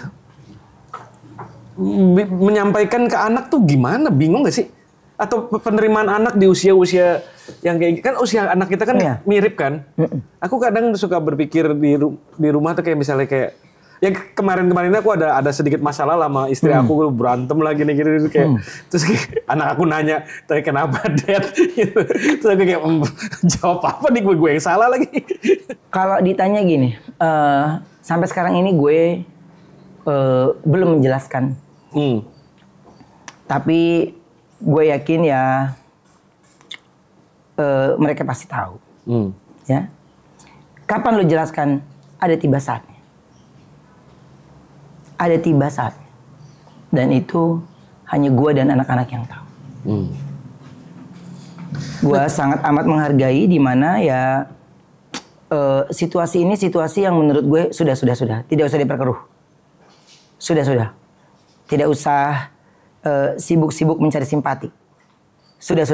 Menyampaikan ke anak tuh gimana? Bingung gak sih? Atau penerimaan anak di usia-usia yang kayak kan usia anak kita kan mirip kan? Aku kadang suka berpikir di rumah tuh kayak misalnya kayak ya kemarin aku ada sedikit masalah lah sama istri aku, berantem lagi nih gini kayak terus kayak, anak aku nanya tadi kenapa Dad gitu. Terus aku kayak jawab apa nih gue yang salah lagi. Kalau ditanya gini, sampai sekarang ini gue belum menjelaskan. Tapi gue yakin ya mereka pasti tahu. Ya. Kapan lo jelaskan? Ada tiba saatnya. Ada tiba saatnya. Dan itu hanya gue dan anak-anak yang tahu. Gue sangat amat menghargai di mana ya situasi ini situasi yang menurut gue sudah. Tidak usah diperkeruh. Sudah. Tidak usah sibuk-sibuk mencari simpati. Sudah.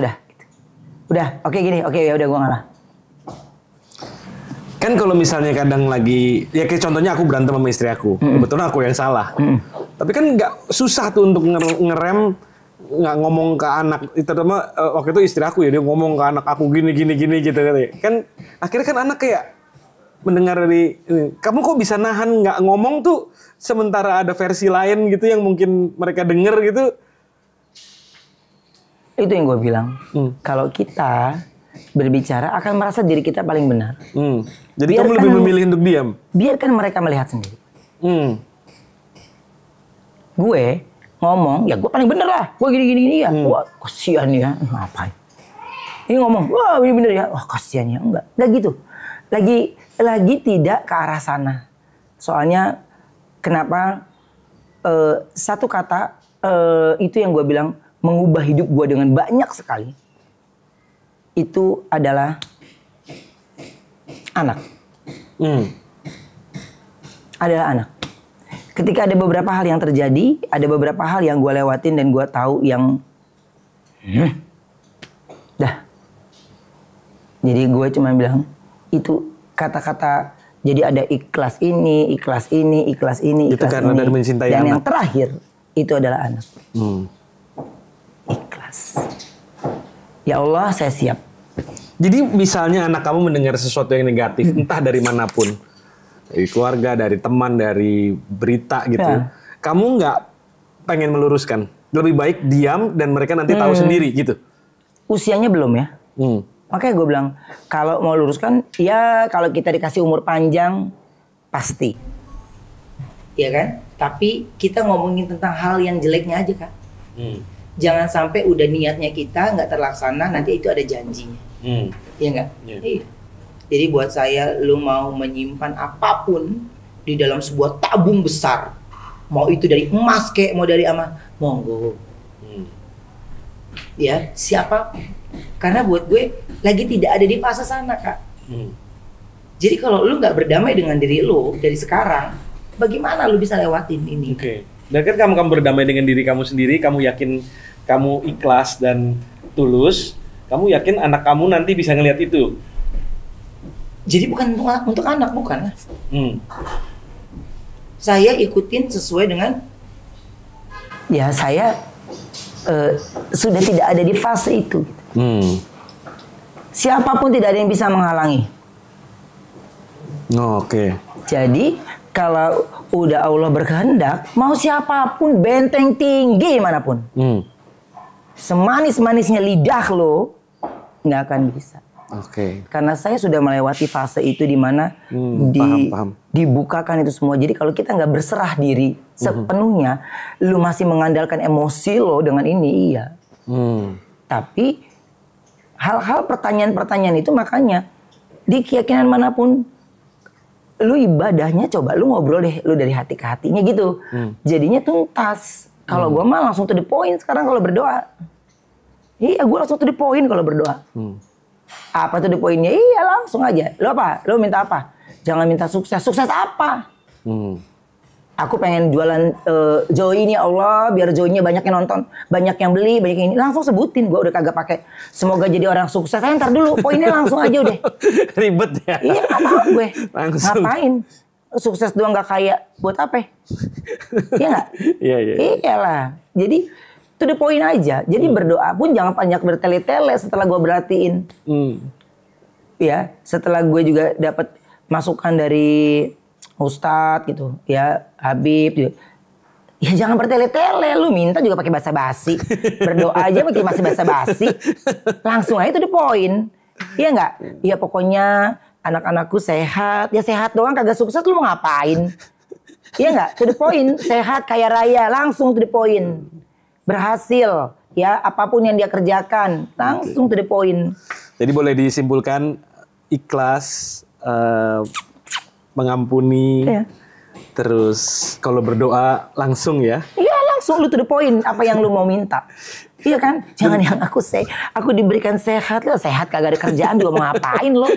Udah, oke gini, oke ya udah gue ngalah. Kan kalau misalnya kadang lagi, ya kayak contohnya aku berantem sama istri aku, kebetulan aku yang salah. Tapi kan nggak susah tuh untuk ngerem, nggak ngomong ke anak. Terutama waktu itu istri aku ya dia ngomong ke anak aku gini gitu kan. Akhirnya kan anak kayak mendengar dari kamu kok bisa nahan nggak ngomong tuh, sementara ada versi lain gitu yang mungkin mereka denger gitu. Itu yang gue bilang. Kalau kita berbicara akan merasa diri kita paling benar. Jadi kamu lebih memilih untuk diam? Biarkan mereka melihat sendiri. Gue ngomong, ya gue paling bener lah. Gue gini-gini ya. Wah kasihan ya. Ngapain? Ini ngomong, wah ini bener ya. Wah kasihan ya. Enggak gitu. Lagi tidak ke arah sana. Soalnya kenapa satu kata itu yang gue bilang mengubah hidup gue dengan banyak sekali. Itu adalah anak. Adalah anak. Ketika ada beberapa hal yang terjadi, ada beberapa hal yang gue lewatin dan gue tahu yang dah. Jadi gue cuma bilang itu kata-kata. Jadi ada ikhlas ini, ikhlas ini, ikhlas ini, ikhlas itu karena ini. dari mencintai dan anak. yang terakhir itu adalah anak. Ikhlas. Ya Allah, saya siap. Jadi misalnya anak kamu mendengar sesuatu yang negatif, entah dari manapun, dari keluarga, dari teman, dari berita gitu, kamu nggak pengen meluruskan, lebih baik diam dan mereka nanti tahu sendiri gitu. Usianya belum ya. Makanya gue bilang kalau mau luruskan, ya kalau kita dikasih umur panjang pasti, ya kan. Tapi kita ngomongin tentang hal yang jeleknya aja kan. Jangan sampai udah niatnya kita nggak terlaksana, nanti itu ada janjinya. Iya nggak? Iya. Jadi buat saya, lu mau menyimpan apapun di dalam sebuah tabung besar, mau itu dari emas kek, mau dari apa, monggo. Ya, siapa? Karena buat gue lagi tidak ada di fase sana, Kak. Jadi kalau lu nggak berdamai dengan diri lu dari sekarang, bagaimana lu bisa lewatin ini? Oke. Dan kan kamu berdamai dengan diri kamu sendiri, kamu yakin kamu ikhlas dan tulus, kamu yakin anak kamu nanti bisa ngelihat itu. Jadi bukan untuk anak, bukan. Saya ikutin sesuai dengan, ya saya sudah tidak ada di fase itu. Siapapun tidak ada yang bisa menghalangi. Oke. Jadi kalau udah Allah berkehendak, mau siapapun benteng tinggi manapun, semanis-manisnya lidah lo, nggak akan bisa. Oke. Karena saya sudah melewati fase itu di mana paham. dibukakan itu semua. Jadi kalau kita nggak berserah diri sepenuhnya, lu masih mengandalkan emosi lo dengan ini, iya. Tapi hal-hal pertanyaan-pertanyaan itu makanya di keyakinan manapun, lu ibadahnya coba lu ngobrol deh, lu dari hati ke hatinya gitu. Jadinya tuntas. Kalau gue mah langsung to the point sekarang kalau berdoa. Iya, gue langsung to the point kalau berdoa. Apa tuh the poinnya? Iya, langsung aja. Lu apa? Lu minta apa? Jangan minta sukses. Sukses apa? Aku pengen jualan Joy ini, ya Allah, biar Joy-nya banyak yang nonton, banyak yang beli, banyak yang ini. Langsung sebutin, gue udah kagak pakai semoga jadi orang sukses. Ntar dulu, poinnya langsung aja udah. Ribet ya? Iya, gak mau gue. Langsung. Ngapain? Sukses doang gak kaya, buat apa? Iya gak? Iya. Iyalah. Jadi to the point aja. Jadi berdoa pun jangan banyak bertele-tele setelah gue berhatiin. Ya, setelah gue juga dapat masukan dari Ustadz gitu, ya Habib gitu. Ya jangan bertele-tele, lu minta juga pakai basa-basi. Berdoa aja pakai masih basa-basi. Langsung aja to the point. Iya nggak? Iya pokoknya anak-anakku sehat. Ya sehat doang kagak sukses lu mau ngapain? Iya nggak? To the point. Sehat kaya raya, langsung to the point. Berhasil, ya apapun yang dia kerjakan, langsung to the point. Jadi boleh disimpulkan ikhlas, mengampuni, terus kalau berdoa langsung ya? Iya langsung lu to the point apa yang lu mau minta. Iya kan? Jangan yang aku diberikan sehat, lo sehat kagak ada kerjaan juga mau ngapain lo?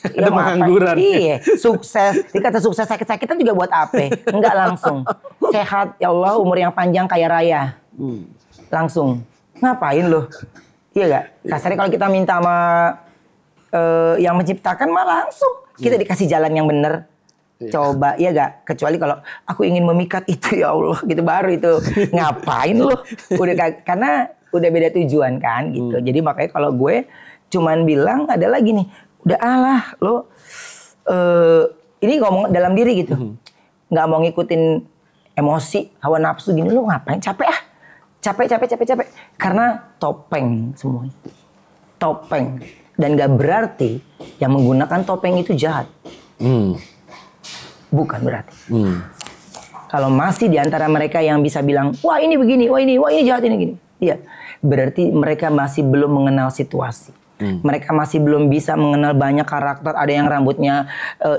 Ada pengangguran. Iya, sukses. Dikata sukses sakit-sakitan juga buat apa? Enggak langsung. Sehat, ya Allah umur yang panjang kaya raya. Langsung. Ngapain lo? Iya gak? Kasarnya kalau kita minta sama yang menciptakan mah langsung. Kita dikasih jalan yang benar. Coba, iya gak? Kecuali kalau aku ingin memikat itu ya Allah gitu baru itu. Ngapain lo? Karena udah beda tujuan kan gitu. Jadi makanya kalau gue cuman bilang ada lagi nih. Udah alah lo ini ngomong dalam diri gitu. Nggak mau ngikutin emosi, hawa nafsu gini lo ngapain? Capek ah. Capek. Karena topeng semuanya. Topeng. Dan gak berarti yang menggunakan topeng itu jahat. Bukan berarti. Kalau masih di antara mereka yang bisa bilang, wah ini begini, wah ini jahat, ini gini. Iya, berarti mereka masih belum mengenal situasi. Mereka masih belum bisa mengenal banyak karakter. Ada yang rambutnya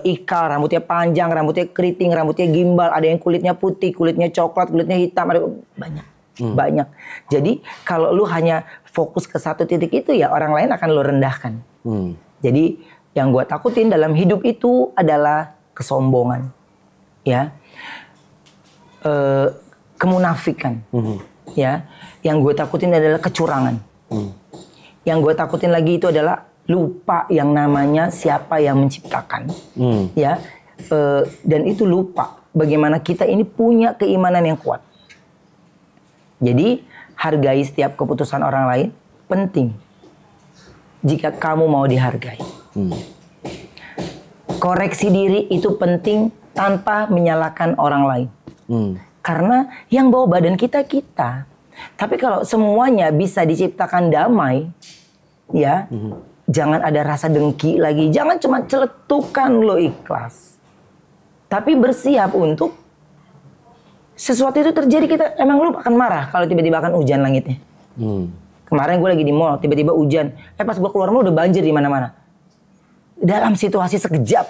ikal, rambutnya panjang, rambutnya keriting, rambutnya gimbal. Ada yang kulitnya putih, kulitnya coklat, kulitnya hitam. Ada banyak. Jadi kalau lu hanya fokus ke satu titik itu, ya orang lain akan lu rendahkan. Jadi yang gue takutin dalam hidup itu adalah kesombongan, ya. Kemunafikan, ya. Yang gue takutin adalah kecurangan. Yang gue takutin lagi itu adalah lupa yang namanya siapa yang menciptakan, ya. Dan itu lupa bagaimana kita ini punya keimanan yang kuat. Jadi hargai setiap keputusan orang lain penting. Jika kamu mau dihargai, koreksi diri itu penting tanpa menyalahkan orang lain. Karena yang bawa badan kita. Tapi kalau semuanya bisa diciptakan damai, ya, jangan ada rasa dengki lagi. Jangan cuma celetukan lo ikhlas. Tapi bersiap untuk sesuatu itu terjadi, kita emang lu akan marah kalau tiba-tiba akan hujan langitnya. Kemarin gue lagi di mall, tiba-tiba hujan. Pas gue keluar mall udah banjir di mana-mana. Dalam situasi sekejap,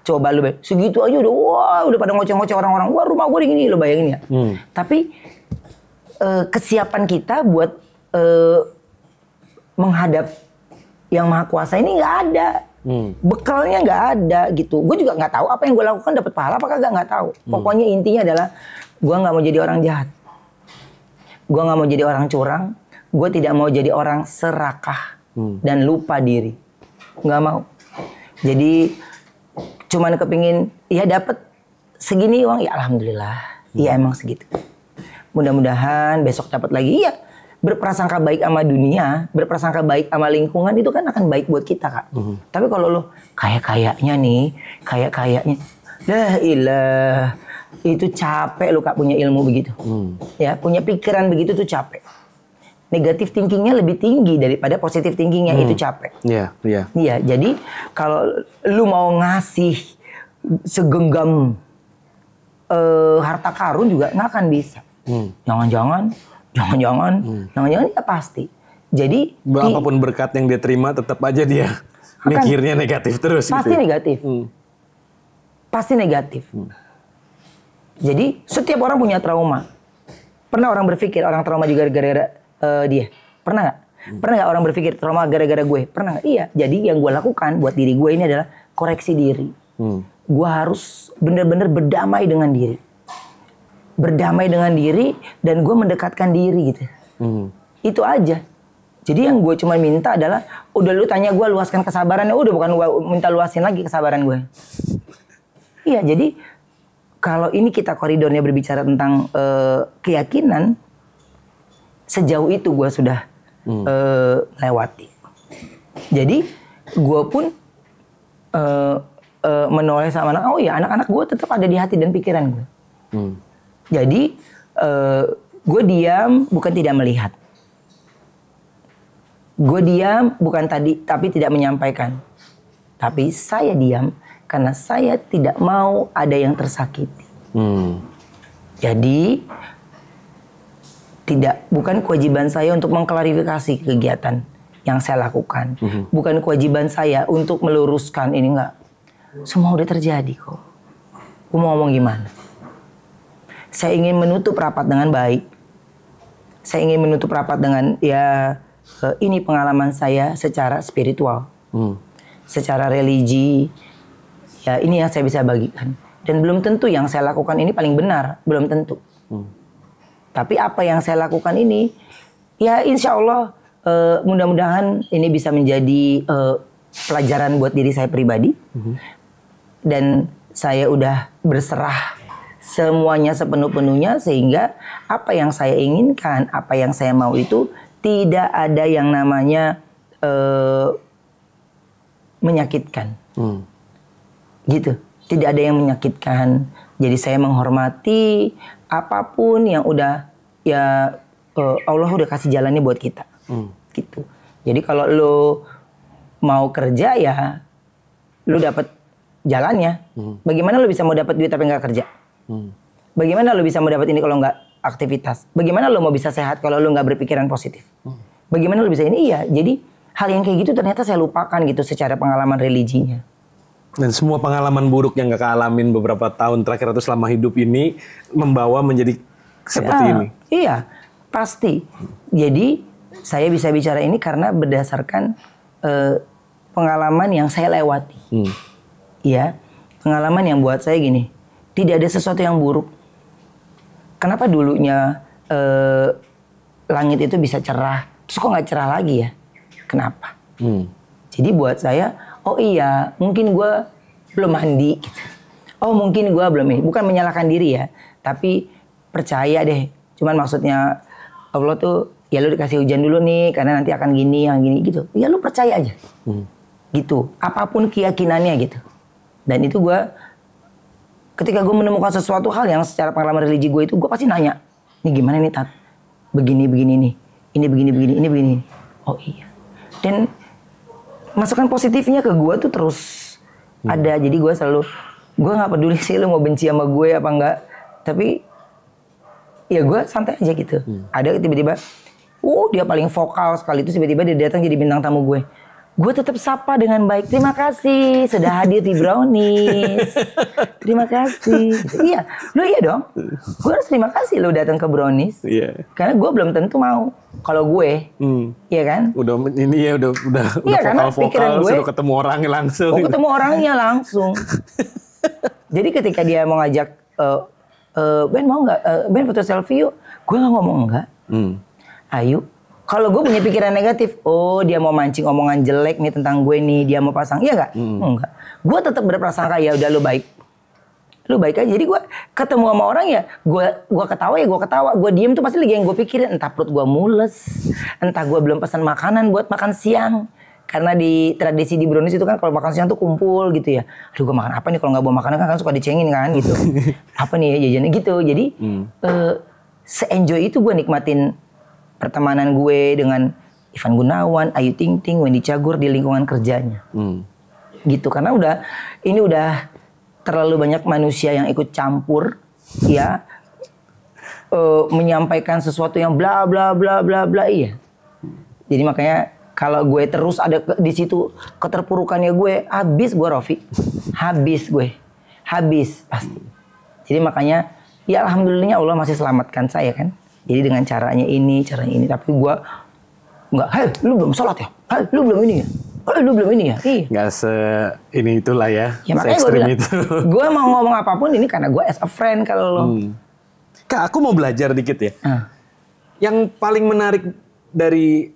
coba lu segitu aja udah pada ngoceh-ngoceh orang-orang. Wah, rumah gue gini, lo bayangin ya. Tapi kesiapan kita buat menghadap yang Maha Kuasa ini nggak ada. Bekalnya nggak ada gitu. Gue juga nggak tahu apa yang gue lakukan dapat pahala apa kagak, nggak tahu. Pokoknya intinya adalah gue nggak mau jadi orang jahat. Gue nggak mau jadi orang curang. Gue tidak mau jadi orang serakah dan lupa diri. Nggak mau. Jadi cuman kepingin ya dapat segini uang, ya alhamdulillah. Iya emang segitu. Mudah-mudahan besok dapat lagi. Iya. Berprasangka baik sama dunia, berprasangka baik sama lingkungan itu kan akan baik buat kita, Kak. Tapi kalau lo kayaknya lah ilah, itu capek lo, Kak, punya ilmu begitu. Ya, punya pikiran begitu tuh capek. Negatif thinkingnya lebih tinggi daripada positif thinkingnya, itu capek. Iya, jadi kalau lu mau ngasih segenggam harta karun juga nggak akan bisa. Jangan-jangan ya pasti. Jadi apapun berkat yang dia terima tetap aja dia mikirnya negatif terus. Pasti gitu. Negatif. Pasti negatif. Jadi setiap orang punya trauma. Pernah orang berpikir orang trauma juga gara-gara dia? Pernah nggak? Pernah nggak orang berpikir trauma gara-gara gue? Pernah nggak? Iya. Jadi yang gue lakukan buat diri gue ini adalah koreksi diri. Gue harus benar-benar berdamai dengan diri. Berdamai dengan diri dan gue mendekatkan diri gitu. Itu aja. Jadi yang gue cuma minta adalah udah lu tanya gue luaskan kesabarannya, udah bukan gue minta luasin lagi kesabaran gue. Iya, jadi kalau ini kita koridornya berbicara tentang keyakinan, sejauh itu gue sudah lewati. Jadi gue pun menoleh sama anak, oh ya anak-anak gue tetap ada di hati dan pikiran gue. Jadi gue diam bukan tidak melihat. Gue diam bukan tapi tidak menyampaikan. Tapi saya diam karena saya tidak mau ada yang tersakiti. Jadi bukan kewajiban saya untuk mengklarifikasi kegiatan yang saya lakukan. Bukan kewajiban saya untuk meluruskan ini, enggak. Semua udah terjadi kok. Gue mau ngomong gimana? Saya ingin menutup rapat dengan baik. Saya ingin menutup rapat dengan ini pengalaman saya secara spiritual. Secara religi. Ya ini yang saya bisa bagikan. Dan belum tentu yang saya lakukan ini paling benar. Belum tentu. Tapi apa yang saya lakukan ini, ya insya Allah mudah-mudahan ini bisa menjadi pelajaran buat diri saya pribadi. Dan saya udah berserah semuanya sepenuh-penuhnya sehingga apa yang saya inginkan, apa yang saya mau itu tidak ada yang namanya menyakitkan. Gitu. Tidak ada yang menyakitkan. Jadi saya menghormati apapun yang udah Allah udah kasih jalannya buat kita. Gitu. Jadi kalau lo mau kerja ya lu dapat jalannya. Bagaimana lu bisa mau dapat duit tapi nggak kerja? Bagaimana lu bisa mau dapat ini kalau nggak aktivitas? Bagaimana lu mau bisa sehat kalau lu nggak berpikiran positif? Bagaimana lu bisa ini? Iya, jadi hal yang kayak gitu ternyata saya lupakan gitu secara pengalaman religinya. Dan semua pengalaman buruk yang gak alamin beberapa tahun terakhir atau selama hidup ini membawa menjadi seperti ini. Iya, pasti. Jadi saya bisa bicara ini karena berdasarkan pengalaman yang saya lewati. Iya, pengalaman yang buat saya gini, tidak ada sesuatu yang buruk. Kenapa dulunya langit itu bisa cerah, terus kok nggak cerah lagi ya? Kenapa? Jadi buat saya, oh iya, mungkin gue belum mandi. Gitu. Oh mungkin gue belum ini. Bukan menyalahkan diri ya, tapi percaya deh. Cuman maksudnya Allah tuh, ya lu dikasih hujan dulu nih, karena nanti akan gini, yang gini gitu. Ya lu percaya aja. Gitu. Apapun keyakinannya gitu. Dan itu gue, ketika gue menemukan sesuatu hal yang secara pengalaman religi gue itu, gue pasti nanya, ini gimana nih Tat? Begini nih. Ini begini. Oh iya. Dan masukan positifnya ke gue tuh terus ada. Jadi gue selalu, gue gak peduli sih lu mau benci sama gue apa enggak. Tapi ya gue santai aja gitu. Ada tiba-tiba, dia paling vokal sekali itu tiba-tiba dia datang jadi bintang tamu gue. Gue tetap sapa dengan baik. Terima kasih sudah hadir di Brownies. Terima kasih. Iya, lu iya dong. Gue harus terima kasih lu datang ke Brownies. Iya. Karena gue belum tentu mau. Kalau gue, iya kan? Udah ini ya udah iya, vokal-vokal suruh ketemu orangnya langsung. Oh, ketemu orangnya langsung. Jadi ketika dia mau ngajak, Ben mau nggak? Ben foto selfie yuk. Gue nggak ngomong enggak. Ayo. Kalau gue punya pikiran negatif, oh dia mau mancing omongan jelek nih tentang gue nih, dia mau pasang, iya nggak? Enggak. Gue tetap berprasangka ya udah lu baik aja. Jadi gue ketemu sama orang ya, gue ketawa, gue diem tuh pasti lagi yang gue pikirin, entah perut gue mules, entah gue belum pesan makanan buat makan siang. Karena di tradisi di Brownies itu kan kalau makan siang tuh kumpul gitu ya. Aduh gue makan apa nih kalau nggak bawa makanan kan suka dicengin kan gitu. Apa nih ya jajannya gitu. Jadi se-enjoy itu gue nikmatin pertemanan gue dengan Ivan Gunawan, Ayu Ting Ting, Wendy Cagur di lingkungan kerjanya. Gitu, karena ini udah terlalu banyak manusia yang ikut campur, ya, menyampaikan sesuatu yang bla bla bla bla bla, iya. Jadi makanya kalau gue terus ada di situ keterpurukannya gue, habis gue Rofi, habis pasti. Jadi makanya, ya alhamdulillahnya Allah masih selamatkan saya kan. Jadi dengan caranya ini, tapi gue nggak, hei lu belum sholat ya? Hei lu belum ini ya? Hei lu belum ini ya? Iya. Nggak ini itulah ya, makanya gue bilang, gue mau ngomong apapun ini karena gue as a friend kalau lo. Kak, aku mau belajar dikit ya. Yang paling menarik dari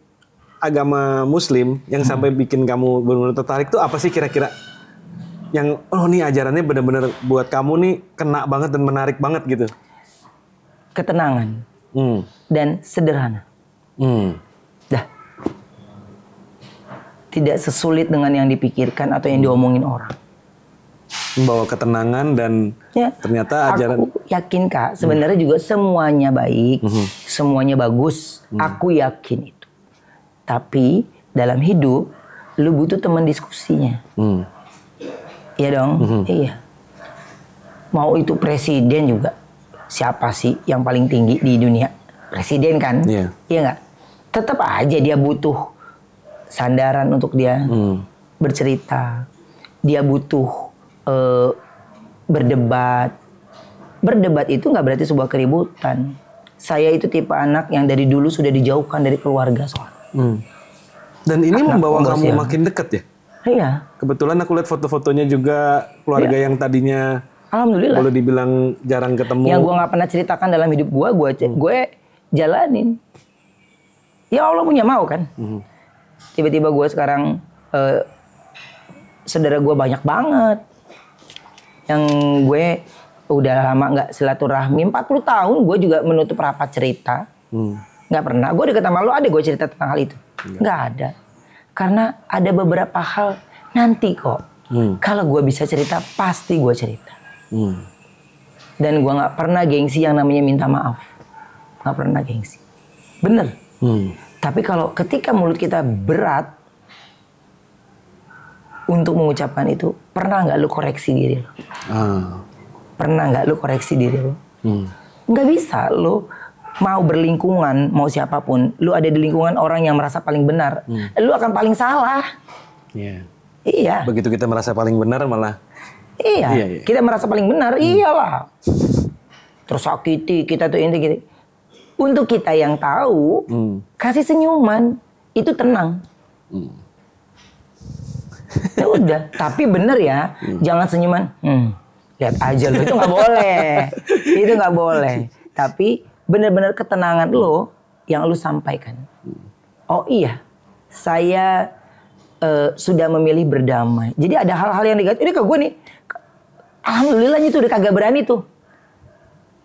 agama Muslim, yang sampai bikin kamu benar-benar tertarik tuh apa sih kira-kira? Yang, nih ajarannya benar-benar buat kamu nih kena banget dan menarik banget gitu. Ketenangan. Dan sederhana. Dah. Tidak sesulit dengan yang dipikirkan atau yang diomongin orang. Membawa ketenangan dan ternyata ajaran. Aku yakin Kak, sebenarnya juga semuanya baik, semuanya bagus. Aku yakin itu. Tapi dalam hidup, lu butuh teman diskusinya. Iya dong? Iya. Mau itu presiden juga. Siapa sih yang paling tinggi di dunia? Presiden kan? Iya nggak? Tetap aja dia butuh sandaran untuk dia bercerita. Dia butuh berdebat. Berdebat itu nggak berarti sebuah keributan. Saya itu tipe anak yang dari dulu sudah dijauhkan dari keluarga soalnya. Dan ini membawa kamu makin dekat ya? Iya. Kebetulan aku lihat foto-fotonya juga keluarga yang tadinya alhamdulillah. Boleh dibilang jarang ketemu. Yang gue nggak pernah ceritakan dalam hidup gue jalanin. Ya Allah punya mau kan. Tiba-tiba gue sekarang saudara gue banyak banget. Yang gue udah lama nggak silaturahmi. 40 tahun gue juga menutup rapat cerita. Nggak pernah. Gue deket sama lo ada gue cerita tentang hal itu. Nggak ada. Karena ada beberapa hal nanti kok. Kalau gue bisa cerita pasti gue cerita. Dan gue nggak pernah gengsi yang namanya minta maaf, nggak pernah gengsi, bener. Tapi kalau ketika mulut kita berat, untuk mengucapkan itu, pernah nggak lu koreksi diri lo? Pernah nggak lu koreksi diri lo? Nggak bisa lu mau berlingkungan, mau siapapun, lu ada di lingkungan orang yang merasa paling benar, lu akan paling salah. Iya. Begitu kita merasa paling benar malah. Iya. Kita merasa paling benar, iyalah. Tersakiti kita tuh ini gitu. Untuk kita yang tahu, kasih senyuman, itu tenang. Ya udah, tapi bener ya, jangan senyuman. Lihat aja lo, itu nggak boleh, itu nggak boleh. Tapi bener-bener ketenangan lo yang lo sampaikan. Oh iya, saya sudah memilih berdamai. Jadi ada hal-hal yang negatif. Ini ke gue nih, alhamdulillahnya tuh udah kagak berani tuh.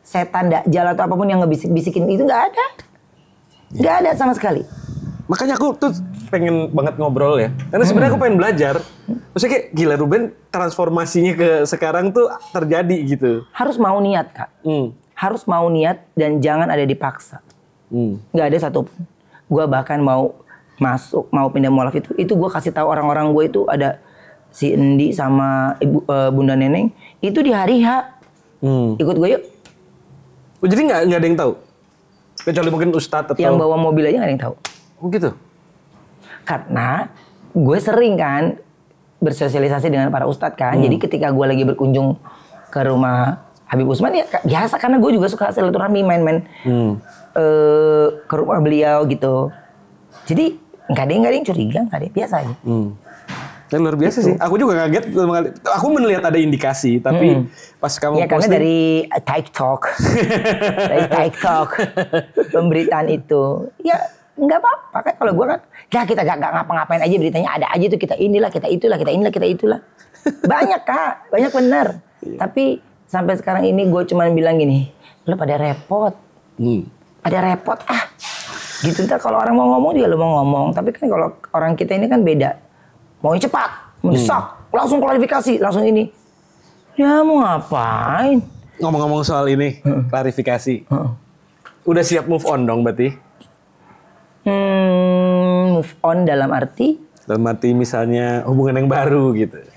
Setan, dajjal atau apapun yang ngebisik-bisikin itu nggak ada. Nggak ada sama sekali. Makanya aku tuh pengen banget ngobrol ya. Karena sebenarnya aku pengen belajar. Maksudnya kayak gila Ruben transformasinya ke sekarang tuh terjadi gitu. Harus mau niat Kak. Harus mau niat dan jangan ada dipaksa. Nggak ada satupun. Gue bahkan mau masuk, mau pindah mualaf itu gue kasih tahu orang-orang gue itu ada si Endi sama ibu Bunda Neneng itu di hari H. Ikut gue yuk. Oh, jadi nggak ada yang tahu? Kecuali mungkin Ustadz atau... Yang bawa mobil aja nggak ada yang tahu. Oh gitu? Karena gue sering kan bersosialisasi dengan para ustadz kan. Jadi ketika gue lagi berkunjung ke rumah Habib Usman ya biasa. Karena gue juga suka silaturahmi main-main ke rumah beliau gitu. Jadi nggak ada yang curiga, nggak ada, biasa aja. Yang luar biasa sih. Aku juga kaget. Aku melihat ada indikasi, tapi pas kamu ya, karena dari TikTok, pemberitaan itu, ya nggak apa-apa kan kalau gue kan, ya kita gak ngapa-ngapain aja beritanya ada aja tuh kita inilah, kita itulah, kita inilah, kita itulah. Banyak Kak, banyak bener. Tapi sampai sekarang ini gue cuma bilang gini, lo pada repot, gitu. Ntar kalau orang mau ngomong juga lo mau ngomong, tapi kan kalau orang kita ini kan beda. Mau cepat, mendesak, langsung klarifikasi, langsung ini. Ya mau ngapain? Ngomong-ngomong soal ini, klarifikasi. Udah siap move on dong berarti? Move on dalam arti? Dalam arti misalnya hubungan yang baru gitu.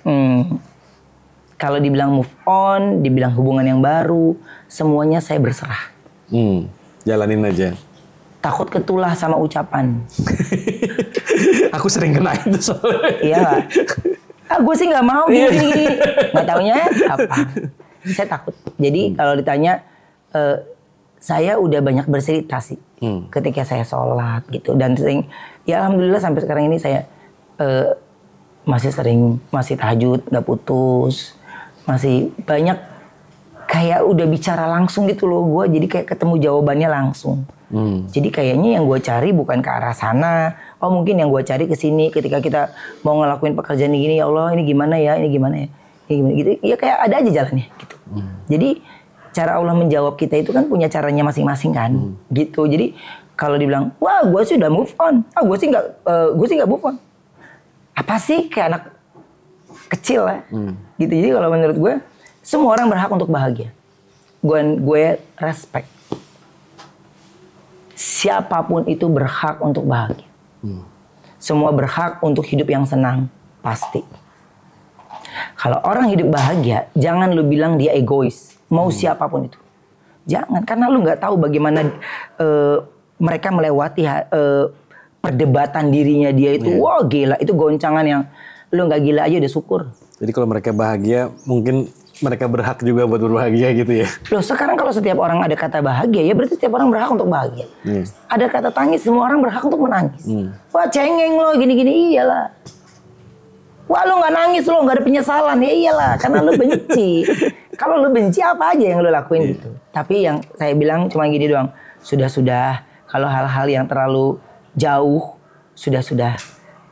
Kalau dibilang move on, dibilang hubungan yang baru, semuanya saya berserah. Jalanin aja. Takut ketulah sama ucapan. Aku sering kena itu soalnya. Iya Pak. Gue sih nggak mau gini. Nggak taunya apa. Saya takut. Jadi kalau ditanya, saya udah banyak bercerita sih. Ketika saya sholat gitu. Dan sering, ya alhamdulillah sampai sekarang ini saya masih tahajud, nggak putus. Masih banyak kayak udah bicara langsung gitu loh gue. Jadi kayak ketemu jawabannya langsung. Jadi kayaknya yang gue cari bukan ke arah sana. Oh mungkin yang gue cari ke sini ketika kita mau ngelakuin pekerjaan gini, ya Allah ini gimana ya, ini gimana ya, ini gimana gitu. Ya kayak ada aja jalannya gitu. Jadi cara Allah menjawab kita itu kan punya caranya masing-masing kan, gitu. Jadi kalau dibilang, wah gue sih udah move on, gue sih nggak move on. Apa sih kayak anak kecil ya, gitu. Jadi kalau menurut gue semua orang berhak untuk bahagia. Gue respect. Siapapun itu berhak untuk bahagia. Semua berhak untuk hidup yang senang, pasti. Kalau orang hidup bahagia, jangan lu bilang dia egois. Mau siapapun itu. Jangan, karena lu nggak tahu bagaimana mereka melewati perdebatan dirinya dia itu. Wah gila, itu goncangan yang lu nggak gila aja udah syukur. Jadi kalau mereka bahagia, mungkin mereka berhak juga buat berbahagia gitu ya. Loh sekarang kalau setiap orang ada kata bahagia, ya berarti setiap orang berhak untuk bahagia. Ada kata tangis, semua orang berhak untuk menangis. Wah cengeng lo gini-gini, iyalah. Wah lu gak nangis, lo gak ada penyesalan, ya iyalah. Karena lu benci. Kalau lu benci apa aja yang lu lakuin gitu. Tapi yang saya bilang cuma gini doang. Sudah-sudah, kalau hal-hal yang terlalu jauh, sudah-sudah.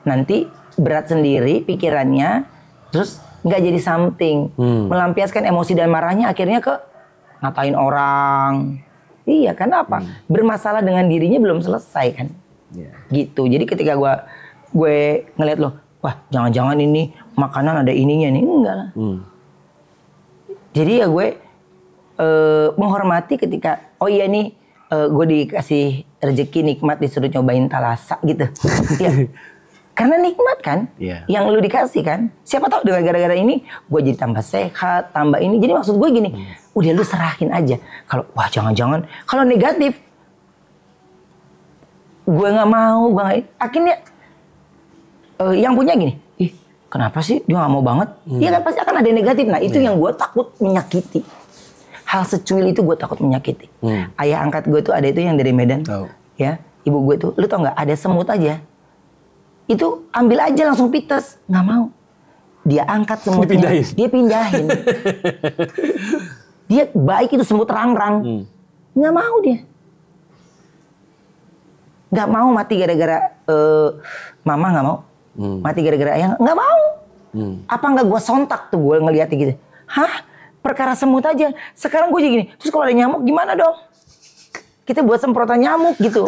Nanti berat sendiri pikirannya, terus nggak jadi something, melampiaskan emosi dan marahnya akhirnya ke ngatain orang. Iya kan apa? Bermasalah dengan dirinya belum selesai kan? Gitu. Jadi ketika gue ngeliat loh, wah jangan-jangan ini makanan ada ininya nih, enggak lah. Jadi ya gue menghormati ketika oh iya nih gue dikasih rezeki nikmat disuruh nyobain talasa gitu. Ya Karena nikmat kan, yang lu dikasih kan. Siapa tahu dengan gara-gara ini gue jadi tambah sehat, tambah ini. Jadi maksud gue gini, udah lu serahin aja. Kalau wah jangan-jangan, kalau negatif, gue nggak mau, akhirnya yang punya gini, ih kenapa sih dia nggak mau banget? Iya kan pasti akan ada negatif. Nah itu yang gue takut menyakiti. Hal secuil itu gue takut menyakiti. Ayah angkat gue tuh ada itu yang dari Medan, ya ibu gue tuh, lu tau nggak ada semut aja. Itu ambil aja langsung pites, nggak mau. Dia angkat semutnya, dia pindahin. Dia baik itu semut rang-rang, nggak mau dia. Nggak mau mati gara-gara mama nggak mau, mati gara-gara ayah nggak mau. Apa nggak gue sontak tuh gue ngeliatnya gitu, hah perkara semut aja. Sekarang gue jadi gini, terus kalau ada nyamuk gimana dong? Kita buat semprotan nyamuk gitu.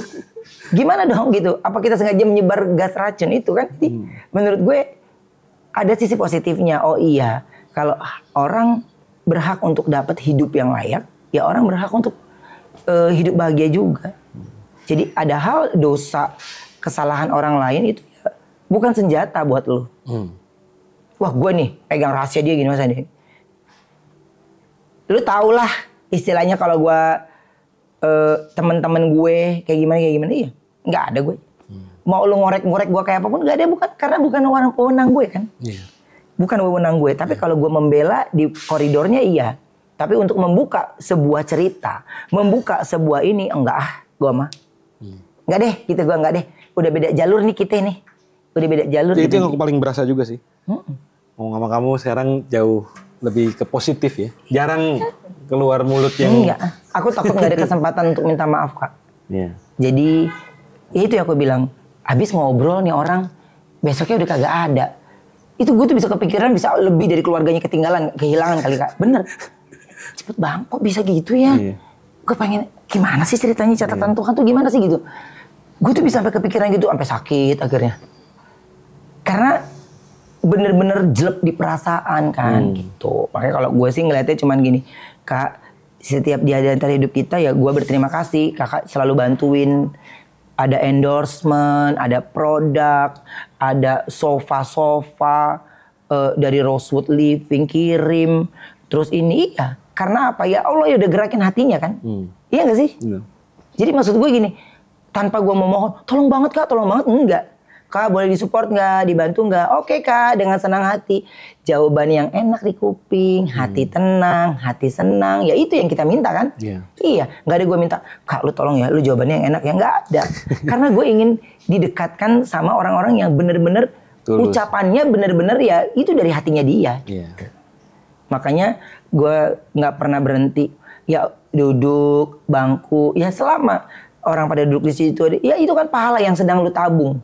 Gimana dong gitu? Apa kita sengaja menyebar gas racun itu kan? Jadi, menurut gue ada sisi positifnya. Oh iya, kalau orang berhak untuk dapat hidup yang layak, ya orang berhak untuk hidup bahagia juga. Jadi ada hal dosa, kesalahan orang lain itu ya, bukan senjata buat lo. Wah gue nih pegang rahasia dia gini masa nih. Lu tau lah istilahnya kalau gue teman-teman gue kayak gimana iya. Nggak ada gue. Mau lu ngorek-ngorek gue kayak apapun nggak ada, karena bukan wewenang gue kan. Bukan wewenang gue. Tapi kalau gue membela di koridornya iya. Tapi untuk membuka sebuah cerita, membuka sebuah ini enggak gue mah. Enggak deh, gitu gue enggak deh. Udah beda jalur nih kita nih. Udah beda jalur. Itu yang aku paling berasa juga sih. Ngomong sama kamu sekarang jauh lebih ke positif ya. Jarang keluar mulut yang... Enggak. Aku takut gak ada kesempatan untuk minta maaf Kak. Jadi ya itu yang aku bilang. Habis ngobrol nih orang, besoknya udah kagak ada. Itu gue tuh bisa kepikiran bisa lebih dari keluarganya kehilangan kali Kak. Bener. Cepet bang, kok bisa gitu ya? Gue pengen, gimana sih ceritanya catatan Tuhan tuh gimana sih gitu? Gue tuh bisa sampai kepikiran gitu, sampai sakit akhirnya. Karena bener-bener jelek di perasaan kan gitu. Makanya kalau gue sih ngeliatnya cuman gini, Kak, setiap dia ada antara hidup kita ya gue berterima kasih. Kakak selalu bantuin, ada endorsement, ada produk, ada sofa-sofa dari Rosewood Living kirim. Terus ini iya, karena apa ya Allah ya udah gerakin hatinya kan. Iya gak sih? Jadi maksud gue gini, tanpa gue memohon, tolong banget Kak, tolong banget, enggak. Kak boleh disupport nggak, dibantu nggak? Oke Kak, dengan senang hati. Jawaban yang enak di kuping, hati tenang, hati senang. Ya itu yang kita minta kan? Iya, nggak ada gue minta, Kak lu tolong ya, lu jawabannya yang enak ya, nggak ada. Karena gue ingin didekatkan sama orang-orang yang bener-bener ucapannya bener-bener ya itu dari hatinya dia. Makanya gue nggak pernah berhenti. Ya duduk bangku, ya selama orang pada duduk di situ, ya itu kan pahala yang sedang lu tabung.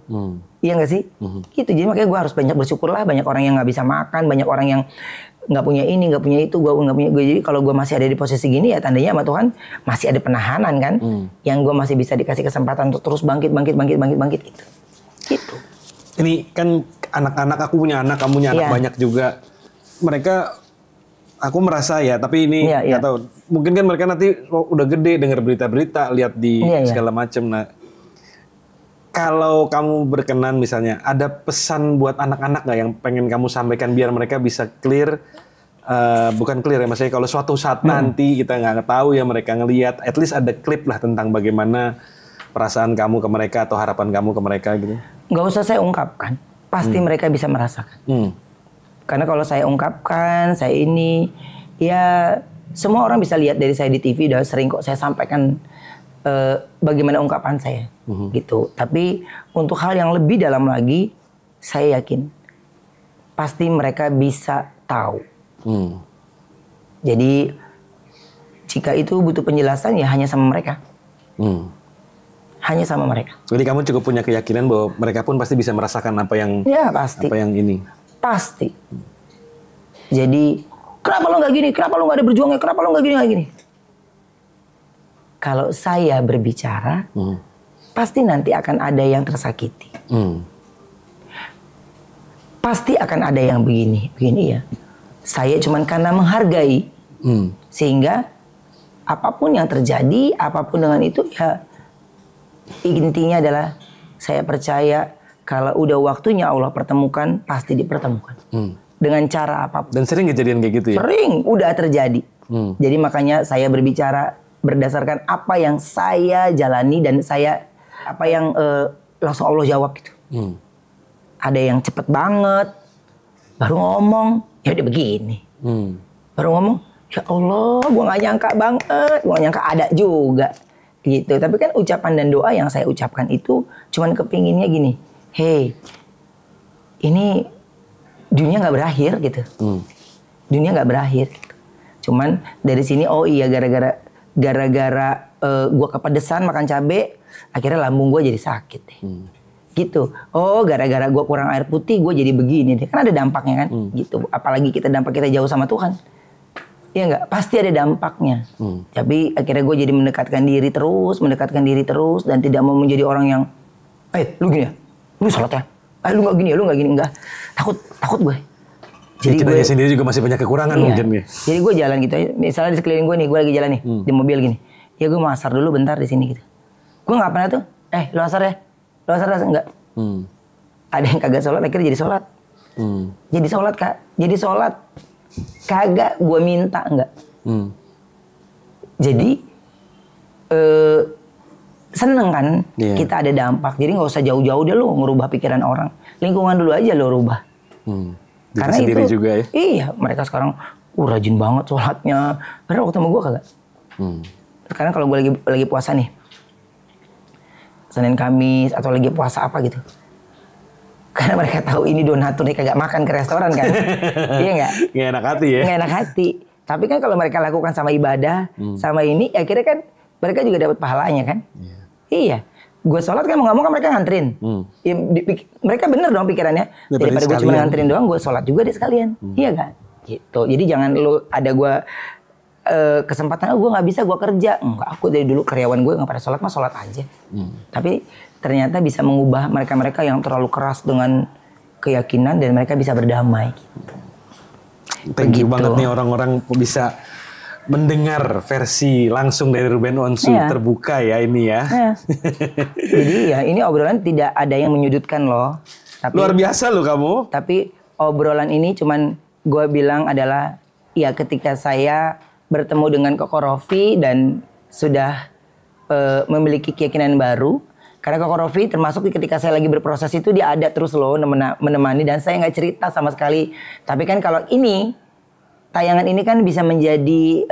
Iya gak sih? Gitu, jadi makanya gue harus banyak bersyukur lah. Banyak orang yang gak bisa makan, banyak orang yang gak punya ini, gak punya itu, gue gak punya. Jadi kalau gue masih ada di posisi gini ya tandanya sama Tuhan masih ada penahanan kan. Yang gue masih bisa dikasih kesempatan untuk terus bangkit gitu. Gitu. Ini kan anak-anak, aku punya anak, kamu punya anak banyak juga. Mereka, aku merasa ya, tapi ini gak tahu. Mungkin kan mereka nanti udah gede dengar berita-berita, lihat di segala macam. Nah, kalau kamu berkenan misalnya, ada pesan buat anak-anak nggak yang pengen kamu sampaikan biar mereka bisa clear, bukan clear ya, maksudnya kalau suatu saat nanti kita nggak tahu ya mereka ngelihat, at least ada klip lah tentang bagaimana perasaan kamu ke mereka atau harapan kamu ke mereka gitu. Nggak usah saya ungkapkan, pasti mereka bisa merasakan. Karena kalau saya ungkapkan, saya ini, ya semua orang bisa lihat dari saya di TV, udah sering kok saya sampaikan bagaimana ungkapan saya gitu. Tapi untuk hal yang lebih dalam lagi, saya yakin pasti mereka bisa tahu. Jadi jika itu butuh penjelasan ya hanya sama mereka. Hanya sama mereka. Jadi kamu cukup punya keyakinan bahwa mereka pun pasti bisa merasakan apa yang pasti. Apa yang ini. Pasti. Jadi kenapa lo nggak gini? Kenapa lo nggak ada berjuangnya? Kenapa lo nggak gini? Kalau saya berbicara, pasti nanti akan ada yang tersakiti. Pasti akan ada yang begini ya. Saya cuman karena menghargai, sehingga apapun yang terjadi, apapun dengan itu ya intinya adalah saya percaya Kalau udah waktunya Allah pertemukan, pasti dipertemukan. Dengan cara apapun. Dan sering kejadian kayak gitu ya? Sering, udah terjadi. Jadi makanya saya berbicara berdasarkan apa yang saya jalani dan apa yang langsung Allah jawab gitu. Ada yang cepet banget, baru ngomong, ya udah begini. Baru ngomong, ya Allah, gue gak nyangka banget, gue gak nyangka ada juga. Gitu. Tapi kan ucapan dan doa yang saya ucapkan itu cuman kepinginnya gini, hey, ini dunia gak berakhir gitu. Dunia gak berakhir. Gitu. Cuman dari sini, oh iya gara-gara gue kepedesan makan cabai, akhirnya lambung gue jadi sakit deh. Gitu. Oh gara-gara gue kurang air putih, gue jadi begini deh. Kan ada dampaknya kan. Gitu. Apalagi dampak kita jauh sama Tuhan. Iya nggak? Pasti ada dampaknya. Tapi akhirnya gue jadi mendekatkan diri terus, dan tidak mau menjadi orang yang, lu gini ya, lu sholat ya, lu nggak gini ya, lu nggak gini, enggak. Takut gue. Jadi kita sendiri juga masih banyak kekurangan mungkin ya. Jadi gue jalan gitu aja, misalnya di sekeliling gue nih, gue lagi jalan nih di mobil gini, ya gue mau asar dulu bentar di sini gitu. Gue nggak pernah tuh, lu asar ya, lu asar enggak. Ada yang kagak sholat, akhirnya jadi sholat. Jadi sholat kak, jadi sholat. Kagak gue minta enggak. Jadi seneng kan kita ada dampak. Jadi nggak usah jauh-jauh deh lu ngerubah pikiran orang. Lingkungan dulu aja lu rubah. Karena itu juga ya. Iya, mereka sekarang rajin banget sholatnya. Padahal waktu sama gue kagak. Sekarang kalau gue lagi puasa nih, Senin Kamis atau lagi puasa apa gitu. Karena mereka tahu ini donatur nih kagak makan ke restoran kan. Iya nggak? Nggak enak hati ya? Nggak enak hati. Tapi kan kalau mereka lakukan sama ibadah, sama ini, akhirnya kan mereka juga dapat pahalanya kan. Iya. Gue sholat kan mau nggak mau kan mereka nganterin. Ya, mereka bener dong pikirannya. Daripada gue cuma nganterin doang, gue sholat juga deh sekalian. Iya kan? Gitu. Jadi jangan lu ada gue kesempatan, gue nggak bisa, gue kerja. Enggak, aku dari dulu karyawan gue nggak pada sholat, mah sholat aja. Tapi ternyata bisa mengubah mereka-mereka yang terlalu keras dengan keyakinan dan mereka bisa berdamai. Thank you banget nih orang-orang bisa mendengar versi langsung dari Ruben Onsu terbuka ya ini ya. Jadi ya ini obrolan tidak ada yang menyudutkan loh. Tapi, luar biasa loh kamu. Tapi obrolan ini cuman gue bilang adalah ya ketika saya bertemu dengan Koko Rofi dan sudah memiliki keyakinan baru. Karena Koko Rofi termasuk ketika saya lagi berproses itu dia ada terus loh menemani dan saya nggak cerita sama sekali. Tapi kan kalau ini tayangan ini kan bisa menjadi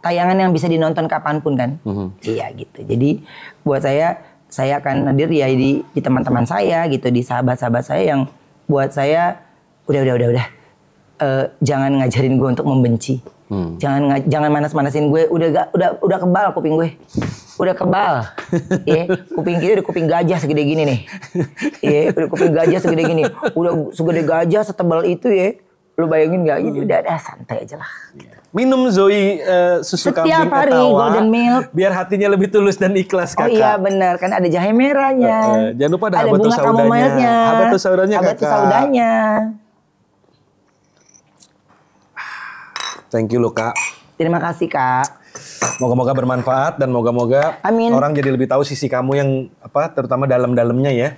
tayangan yang bisa dinonton kapanpun kan. Iya gitu. Jadi buat saya akan hadir ya di teman-teman saya gitu, di sahabat-sahabat saya yang buat saya udah. Jangan ngajarin gue untuk membenci. Jangan manas-manasin gue. Udah kebal kuping gue. Udah kebal. Kuping kita udah kuping gajah segede gini nih. Udah kuping gajah segede gini. Udah segede gajah setebal itu ya. Lu bayangin gak? Gitu udah santai aja lah. Minum Zoe susu kambing setiap hari golden milk. Biar hatinya lebih tulus dan ikhlas kakak. Oh iya benar, kan ada jahe merahnya. Jangan lupa ada habatus saudanya. Habatus saudanya kakak. Habatus saudanya. Thank you loh kak. Terima kasih kak. Moga-moga bermanfaat dan moga-moga orang jadi lebih tahu sisi kamu yang terutama dalam-dalamnya ya.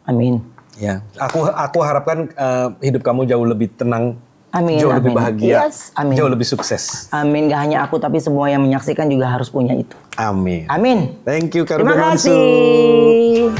Amin. Ya, aku harapkan hidup kamu jauh lebih tenang, jauh lebih bahagia, jauh lebih sukses. Amin. Gak hanya aku tapi semua yang menyaksikan juga harus punya itu. Amin. Amin. Thank you Kak Terima kasih.